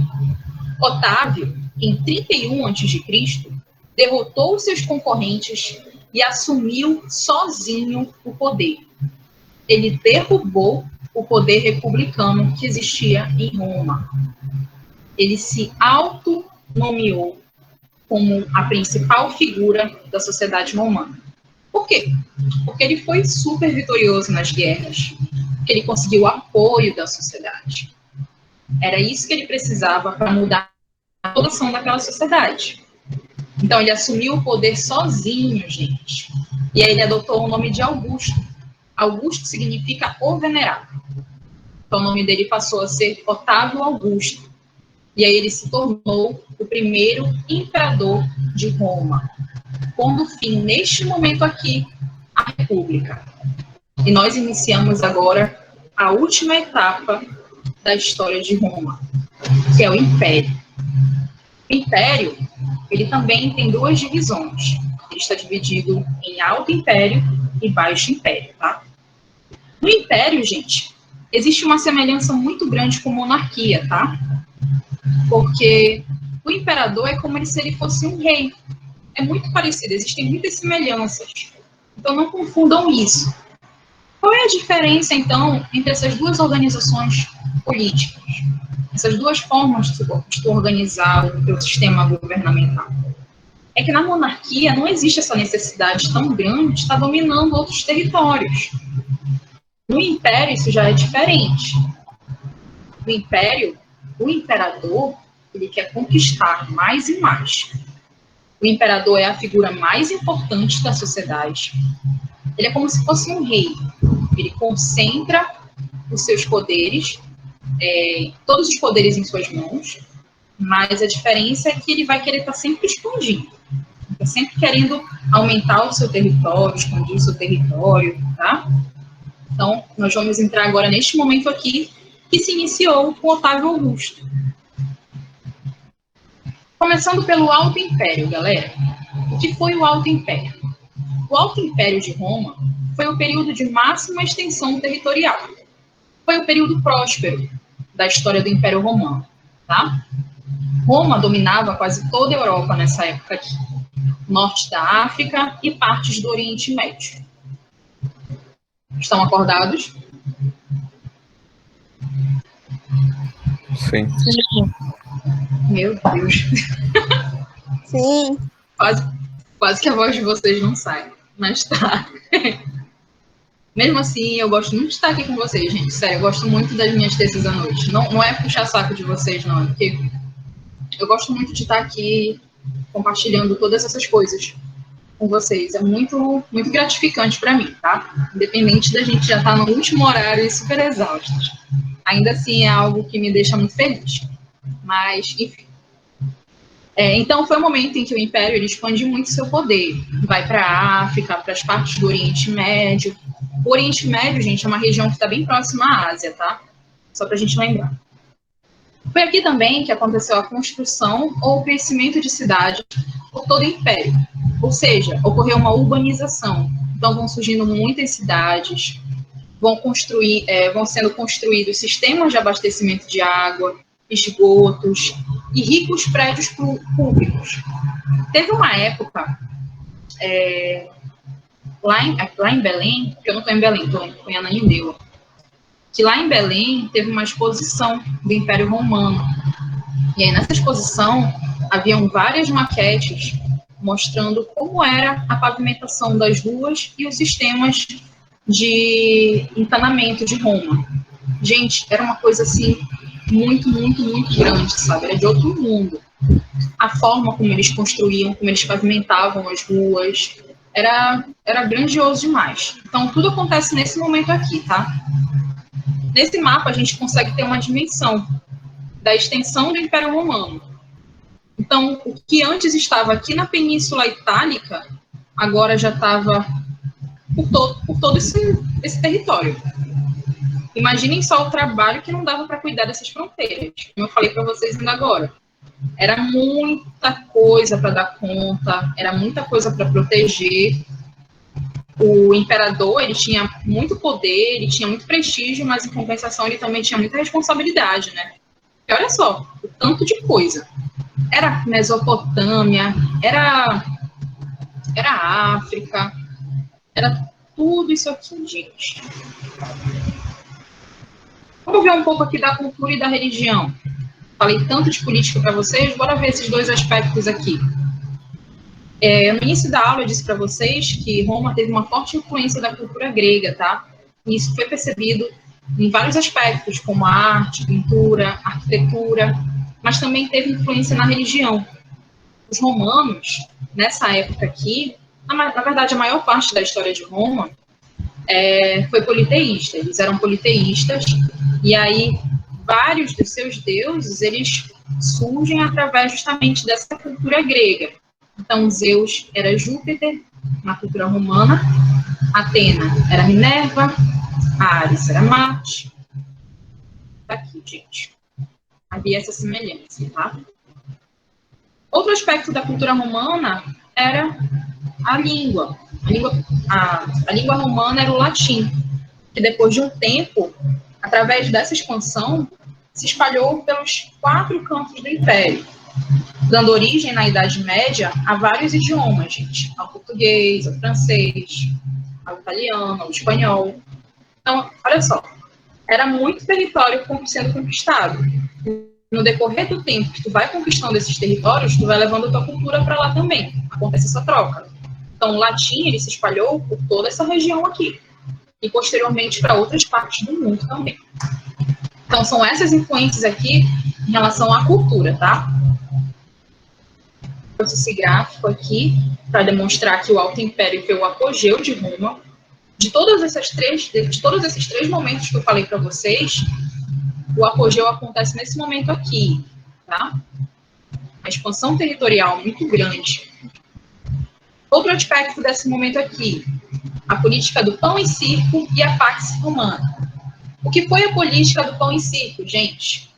Otávio, em 31 a.C., derrotou seus concorrentes e assumiu sozinho o poder. Ele derrubou o poder republicano que existia em Roma. Ele se autonomeou como a principal figura da sociedade romana. Por quê? Porque ele foi super vitorioso nas guerras, porque ele conseguiu o apoio da sociedade. Era isso que ele precisava para mudar a população daquela sociedade. Então, ele assumiu o poder sozinho, gente. E aí ele adotou o nome de Augusto. Augusto significa o venerado. Então, o nome dele passou a ser Otávio Augusto. E aí ele se tornou o primeiro imperador de Roma, pondo fim, neste momento aqui, à República. E nós iniciamos agora a última etapa da história de Roma, que é o Império. O Império, ele também tem duas divisões. Ele está dividido em Alto Império e Baixo Império, tá? No Império, gente, existe uma semelhança muito grande com monarquia, tá? Porque o imperador é como se ele fosse um rei. É muito parecido, existem muitas semelhanças. Então, não confundam isso. Qual é a diferença, então, entre essas duas organizações políticas? Essas duas formas de tu organizar o teu sistema governamental? É que na monarquia não existe essa necessidade tão grande de estar dominando outros territórios. No império, isso já é diferente. No império, o imperador, ele quer conquistar mais e mais. O imperador é a figura mais importante da sociedade. Ele é como se fosse um rei. Ele concentra os seus poderes, todos os poderes em suas mãos, mas a diferença é que ele vai querer estar sempre expandindo. Está sempre querendo aumentar o seu território, expandir o seu território, tá? Então, nós vamos entrar agora neste momento aqui, que se iniciou com Otávio Augusto. Começando pelo Alto Império, galera. O que foi o Alto Império? O Alto Império de Roma foi o período de máxima extensão territorial. Foi o período próspero da história do Império Romano, tá? Roma dominava quase toda a Europa nessa época aqui. Norte da África e partes do Oriente Médio. Estão acordados? Sim. Meu Deus. Sim. Quase que a voz de vocês não sai. Mas tá. Mesmo assim, eu gosto muito de estar aqui com vocês, gente. Sério, eu gosto muito das minhas terças à noite. Não é puxar saco de vocês, não. É porque eu gosto muito de estar aqui compartilhando todas essas coisas com vocês. É muito, muito gratificante para mim, tá? Independente da gente já estar no último horário e super exaustos. Ainda assim, é algo que me deixa muito feliz. Mas, enfim. Então, foi um momento em que o Império ele expande muito seu poder. Vai para a África, para as partes do Oriente Médio. O Oriente Médio, gente, é uma região que está bem próxima à Ásia, tá? Só para a gente lembrar. Foi aqui também que aconteceu a construção ou o crescimento de cidades por todo o Império. Ou seja, ocorreu uma urbanização. Então, vão surgindo muitas cidades, vão sendo construídos sistemas de abastecimento de água, esgotos e ricos prédios públicos. Teve uma época, lá em Belém, porque eu não estou em Belém, estou em Ananindeua, que lá em Belém teve uma exposição do Império Romano. E aí nessa exposição haviam várias maquetes mostrando como era a pavimentação das ruas e os sistemas de encanamento de Roma. Gente, era uma coisa assim muito, muito, muito grande, sabe? Era de outro mundo. A forma como eles construíam, como eles pavimentavam as ruas, era grandioso demais. Então, tudo acontece nesse momento aqui, tá? Nesse mapa, a gente consegue ter uma dimensão da extensão do Império Romano. Então, o que antes estava aqui na Península Itálica, agora já estava por todo esse território. Imaginem só o trabalho que não dava para cuidar dessas fronteiras, como eu falei para vocês ainda agora. Era muita coisa para dar conta, era muita coisa para proteger. O imperador, ele tinha muito poder, ele tinha muito prestígio, mas em compensação ele também tinha muita responsabilidade, né? E olha só, o tanto de coisa. Era Mesopotâmia, era África, era tudo isso aqui, gente. Vamos ver um pouco aqui da cultura e da religião. Falei tanto de política para vocês, bora ver esses dois aspectos aqui. No início da aula eu disse para vocês que Roma teve uma forte influência da cultura grega, tá? E isso foi percebido em vários aspectos, como a arte, pintura, arquitetura, mas também teve influência na religião. Os romanos, nessa época aqui, na verdade a maior parte da história de Roma foi politeísta, eles eram politeístas, e aí vários dos seus deuses, eles surgem através justamente dessa cultura grega. Então, Zeus era Júpiter, na cultura romana, Atena era Minerva, Ares era Marte. Tá aqui, gente. Havia essa semelhança, tá? Outro aspecto da cultura romana era a língua. A língua romana era o latim, que depois de um tempo, através dessa expansão, se espalhou pelos 4 cantos do Império, dando origem, na Idade Média, a vários idiomas, gente. Ao português, ao francês, ao italiano, ao espanhol. Então, olha só, era muito território sendo conquistado. No decorrer do tempo que tu vai conquistando esses territórios, tu vai levando a tua cultura para lá também. Acontece essa troca. Então, o latim, ele se espalhou por toda essa região aqui. E, posteriormente, para outras partes do mundo também. Então, são essas influências aqui em relação à cultura, tá? trouxe esse gráfico aqui para demonstrar que o Alto Império foi o apogeu de Roma. De todos esses três momentos que eu falei para vocês, o apogeu acontece nesse momento aqui, tá? A expansão territorial muito grande. Outro aspecto desse momento aqui, a política do pão e circo e a Pax Romana. O que foi a política do pão e circo, gente?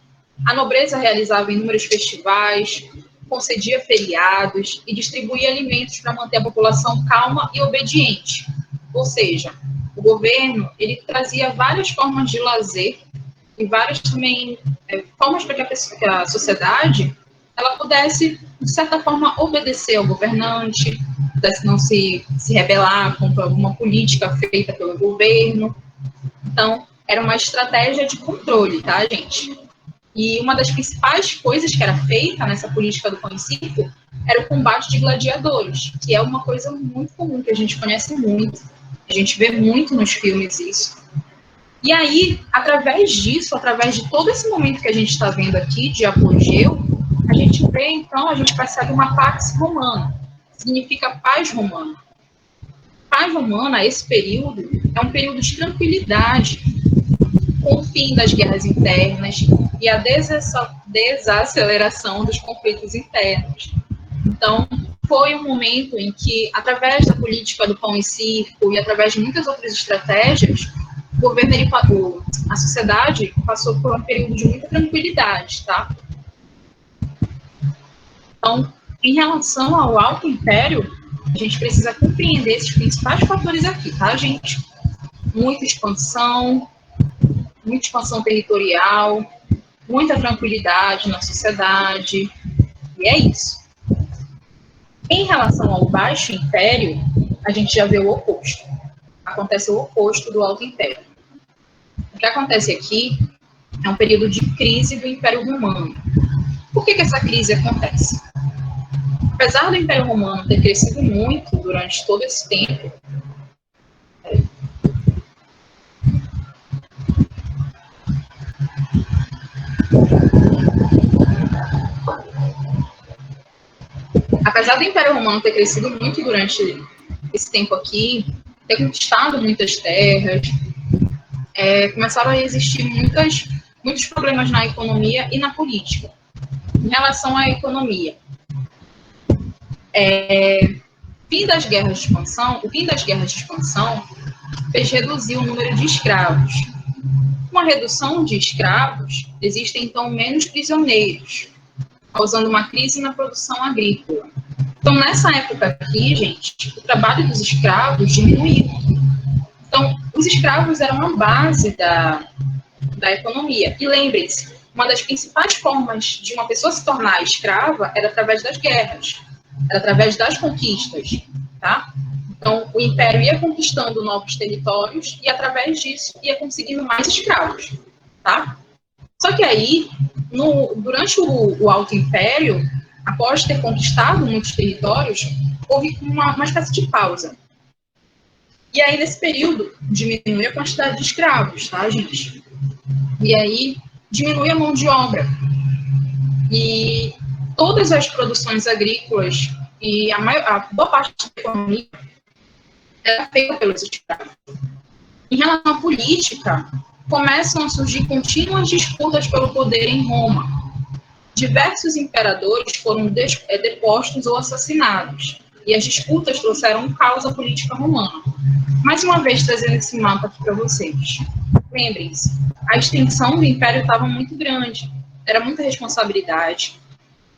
A nobreza realizava inúmeros festivais, concedia feriados e distribuía alimentos para manter a população calma e obediente. Ou seja, o governo ele trazia várias formas de lazer e várias também formas para que a sociedade ela pudesse, de certa forma, obedecer ao governante, pudesse não se rebelar contra alguma política feita pelo governo. Então, era uma estratégia de controle, tá, gente? E uma das principais coisas que era feita nessa política do pão e circo era o combate de gladiadores, que é uma coisa muito comum, que a gente conhece muito, a gente vê muito nos filmes isso. E aí, através disso, através de todo esse momento que a gente está vendo aqui, de apogeu, a gente vê, então, a gente percebe uma Pax Romana, significa paz romana. Paz romana, esse período, é um período de tranquilidade, com o fim das guerras internas e a desaceleração dos conflitos internos. Então, foi um momento em que, através da política do pão e circo e através de muitas outras estratégias, o governo, a sociedade passou por um período de muita tranquilidade, tá? Então, em relação ao Alto Império, a gente precisa compreender esses principais fatores aqui, tá, gente? Muita expansão territorial, muita tranquilidade na sociedade, e é isso. Em relação ao Baixo Império, a gente já vê o oposto. Acontece o oposto do Alto Império. O que acontece aqui é um período de crise do Império Romano. Por que essa crise acontece? Apesar do Império Romano ter crescido muito durante todo esse tempo, apesar do Império Romano ter crescido muito durante esse tempo aqui, ter conquistado muitas terras, começaram a existir muitos problemas na economia e na política. Em relação à economia, o fim das guerras de expansão fez reduzir o número de escravos. Com a redução de escravos, existem então menos prisioneiros, causando uma crise na produção agrícola. Então, nessa época aqui, gente, o trabalho dos escravos diminuiu. Então, os escravos eram a base da economia. E lembrem-se, uma das principais formas de uma pessoa se tornar escrava era através das guerras, era através das conquistas, tá? Então, o Império ia conquistando novos territórios e, através disso, ia conseguindo mais escravos, tá? Só que aí, durante o Alto Império, após ter conquistado muitos territórios, houve uma espécie de pausa. E aí, nesse período, diminui a quantidade de escravos, tá, gente? E aí, diminui a mão de obra. E todas as produções agrícolas e a boa parte da economia era feita pelos escravos. Em relação à política, começam a surgir contínuas disputas pelo poder em Roma. Diversos imperadores foram depostos ou assassinados, e as disputas trouxeram um caos à política romana. Mais uma vez, trazendo esse mapa aqui para vocês. Lembrem-se, a extensão do império estava muito grande, era muita responsabilidade.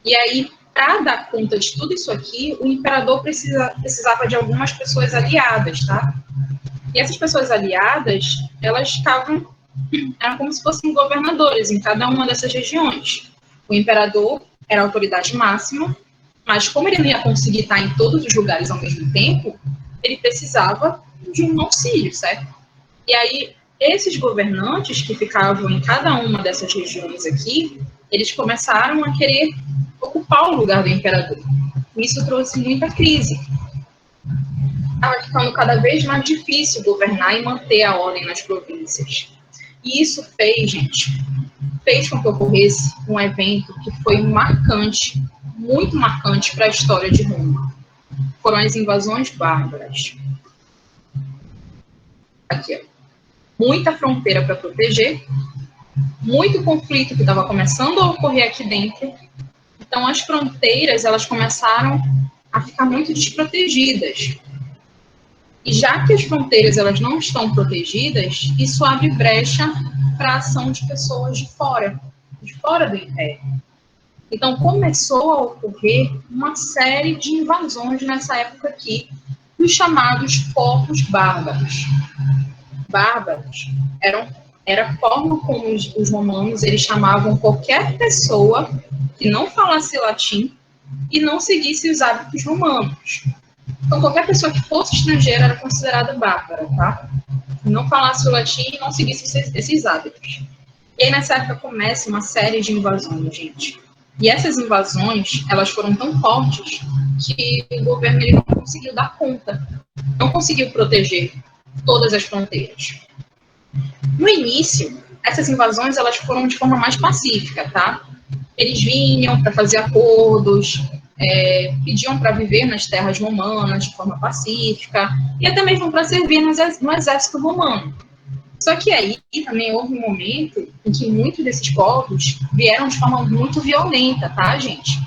E aí, para dar conta de tudo isso aqui, o imperador precisava de algumas pessoas aliadas, tá? E essas pessoas aliadas, elas eram como se fossem governadores em cada uma dessas regiões. O imperador era a autoridade máxima, mas como ele não ia conseguir estar em todos os lugares ao mesmo tempo, ele precisava de um auxílio, certo? E aí, esses governantes que ficavam em cada uma dessas regiões aqui, eles começaram a querer ocupar o lugar do imperador. Isso trouxe muita crise. Estava ficando cada vez mais difícil governar e manter a ordem nas províncias. E isso fez com que ocorresse um evento que foi marcante, muito marcantes para a história de Roma. Foram as invasões bárbaras. Aqui, ó. Muita fronteira para proteger, muito conflito que estava começando a ocorrer aqui dentro. Então, as fronteiras, elas começaram a ficar muito desprotegidas. E já que as fronteiras, elas não estão protegidas, isso abre brecha para a ação de pessoas de fora do Império. Então, começou a ocorrer uma série de invasões nessa época aqui, dos chamados povos bárbaros. Bárbaros era a forma como os romanos eles chamavam qualquer pessoa que não falasse latim e não seguisse os hábitos romanos. Então, qualquer pessoa que fosse estrangeira era considerada bárbara, tá? Não falasse o latim e não seguisse esses hábitos. E aí, nessa época, começa uma série de invasões, gente. E essas invasões, elas foram tão fortes que o governo ele não conseguiu dar conta, não conseguiu proteger todas as fronteiras. No início, essas invasões elas foram de forma mais pacífica, tá? Eles vinham para fazer acordos, pediam para viver nas terras romanas de forma pacífica e até mesmo para servir no exército romano. Só que aí também houve um momento em que muitos desses povos vieram de forma muito violenta, tá, gente?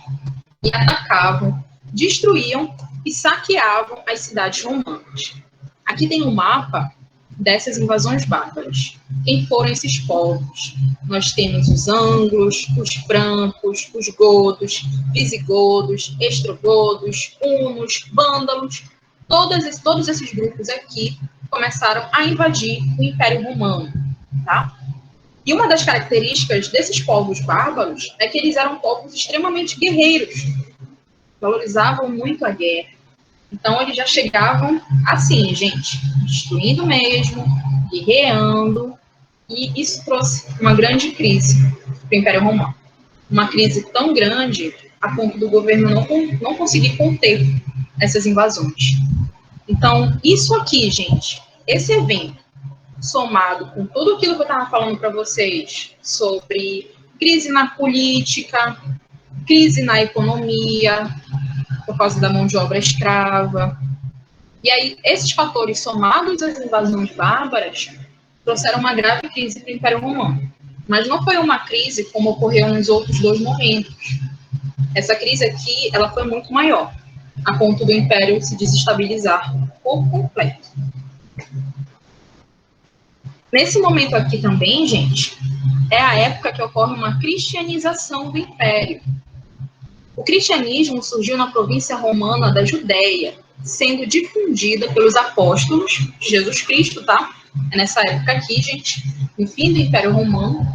E atacavam, destruíam e saqueavam as cidades romanas. Aqui tem um mapa dessas invasões bárbaras. Quem foram esses povos? Nós temos os anglos, os francos, os godos, visigodos, estrogodos, hunos, vândalos. Todos esses grupos aqui começaram a invadir o Império Romano, tá? E uma das características desses povos bárbaros é que eles eram povos extremamente guerreiros, valorizavam muito a guerra. Então, eles já chegavam assim, gente, destruindo mesmo, guerreando, e isso trouxe uma grande crise para o Império Romano. Uma crise tão grande a ponto do governo não conseguir conter essas invasões. Então, isso aqui, gente, esse evento, somado com tudo aquilo que eu estava falando para vocês sobre crise na política, crise na economia, por causa da mão de obra escrava. E aí, esses fatores somados às invasões bárbaras trouxeram uma grave crise para o Império Romano. Mas não foi uma crise como ocorreu nos outros dois momentos. Essa crise aqui, ela foi muito maior, a ponto do Império se desestabilizar por completo. Nesse momento aqui também, gente, é a época que ocorre uma cristianização do Império. O cristianismo surgiu na província romana da Judéia, sendo difundida pelos apóstolos de Jesus Cristo, tá? É nessa época aqui, gente, no fim do Império Romano,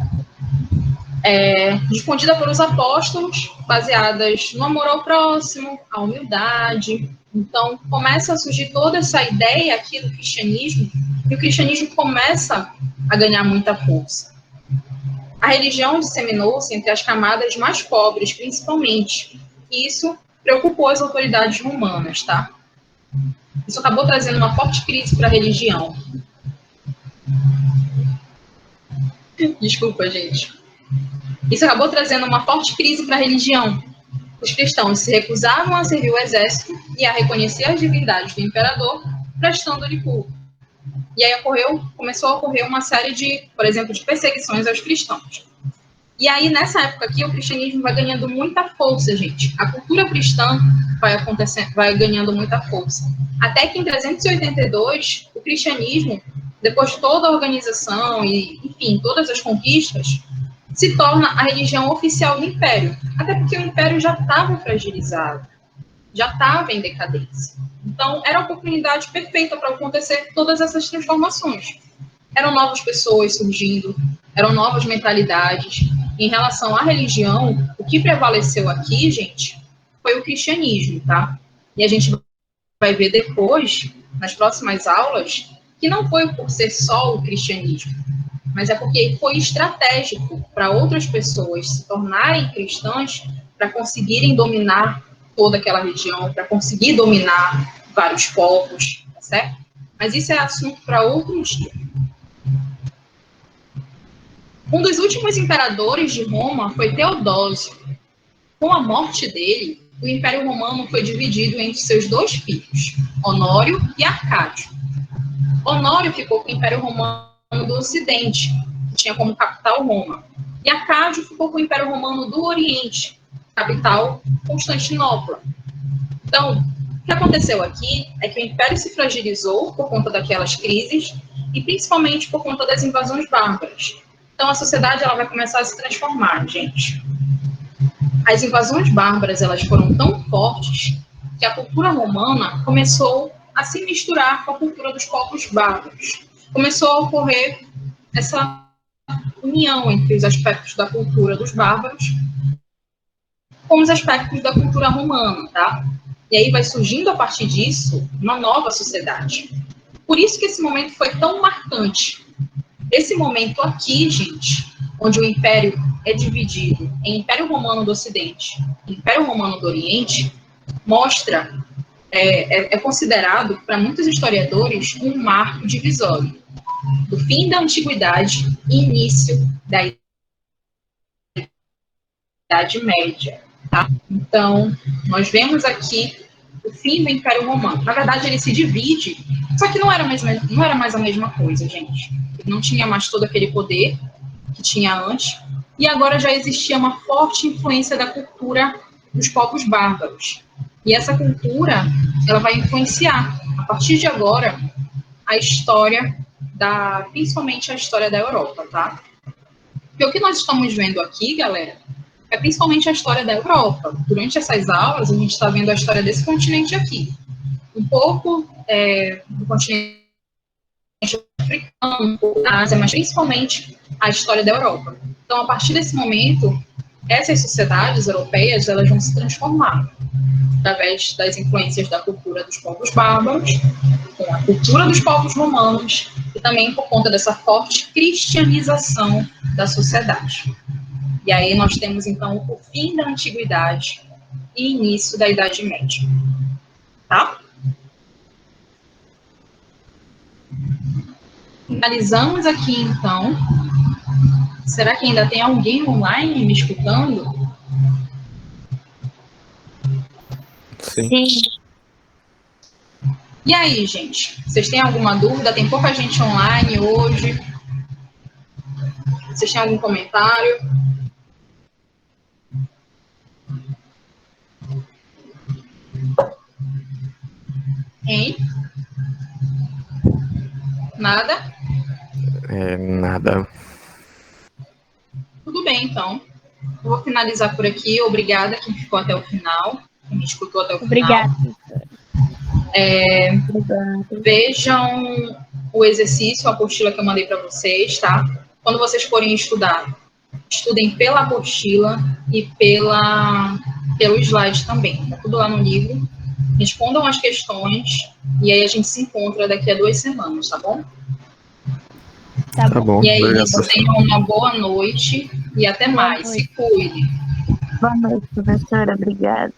difundida pelos apóstolos, baseadas no amor ao próximo, a humildade. Então, começa a surgir toda essa ideia aqui do cristianismo, e o cristianismo começa a ganhar muita força. A religião disseminou-se entre as camadas mais pobres, principalmente, e isso preocupou as autoridades romanas, tá? Isso acabou trazendo uma forte crise para a religião. Desculpa, gente. Isso acabou trazendo uma forte crise para a religião. Os cristãos se recusavam a servir o exército e a reconhecer as divindades do imperador, prestando-lhe culto. E aí começou a ocorrer uma série de, por exemplo, de perseguições aos cristãos. E aí, nessa época aqui, o cristianismo vai ganhando muita força, gente. A cultura cristã vai ganhando muita força. Até que em 382, o cristianismo, depois de toda a organização e, enfim, todas as conquistas, se torna a religião oficial do Império. Até porque o Império já estava fragilizado, já estava em decadência. Então, era a oportunidade perfeita para acontecer todas essas transformações. Eram novas pessoas surgindo, eram novas mentalidades. Em relação à religião, o que prevaleceu aqui, gente, foi o cristianismo, tá? E a gente vai ver depois, nas próximas aulas, que não foi por ser só o cristianismo, mas é porque foi estratégico para outras pessoas se tornarem cristãs para conseguirem dominar toda aquela região, para conseguir dominar vários povos, tá certo? Mas isso é assunto para outro dia. Um dos últimos imperadores de Roma foi Teodósio. Com a morte dele, o Império Romano foi dividido entre seus 2 filhos, Honório e Arcádio. Honório ficou com o Império Romano do Ocidente, que tinha como capital Roma. E Arcádio ficou com o Império Romano do Oriente, capital Constantinopla. Então, o que aconteceu aqui é que o Império se fragilizou por conta daquelas crises e principalmente por conta das invasões bárbaras. Então, a sociedade ela vai começar a se transformar, gente. As invasões bárbaras elas foram tão fortes que a cultura romana começou a se misturar com a cultura dos povos bárbaros. Começou a ocorrer essa união entre os aspectos da cultura dos bárbaros com os aspectos da cultura romana, tá? E aí vai surgindo a partir disso uma nova sociedade. Por isso que esse momento foi tão marcante. Esse momento aqui, gente, onde o Império é dividido em Império Romano do Ocidente e Império Romano do Oriente, mostra, é considerado, para muitos historiadores, um marco divisório do fim da Antiguidade e início da Idade Média. Tá? Então, nós vemos aqui o fim do Império Romano. Na verdade, ele se divide, só que não era mais a mesma coisa, gente. Ele não tinha mais todo aquele poder que tinha antes, e agora já existia uma forte influência da cultura dos povos bárbaros. E essa cultura, ela vai influenciar, a partir de agora, a história principalmente a história da Europa, tá? Porque o que nós estamos vendo aqui, galera, é principalmente a história da Europa. Durante essas aulas, a gente está vendo a história desse continente aqui. Um pouco do continente africano, um pouco da Ásia, mas principalmente a história da Europa. Então, a partir desse momento, essas sociedades europeias, elas vão se transformar através das influências da cultura dos povos bárbaros, com a cultura dos povos romanos, e também por conta dessa forte cristianização da sociedade. E aí nós temos, então, o fim da Antiguidade e início da Idade Média. Tá? Finalizamos aqui, então. Será que ainda tem alguém online me escutando? Sim. E aí, gente? Vocês têm alguma dúvida? Tem pouca gente online hoje. Vocês têm algum comentário? Hein? Nada? Nada. Tudo bem, então. Eu vou finalizar por aqui. Obrigada quem ficou até o final, quem me escutou até o Obrigada. final. Vejam o exercício, a apostila que eu mandei para vocês, tá? Quando vocês forem estudar, estudem pela apostila e pelo slide também. Tá tudo lá no livro. Respondam as questões e aí a gente se encontra daqui a 2 semanas, tá bom? Tá bom. E aí, Obrigado. tenham uma boa noite e até mais. Se cuide. Boa noite, professora. Obrigada.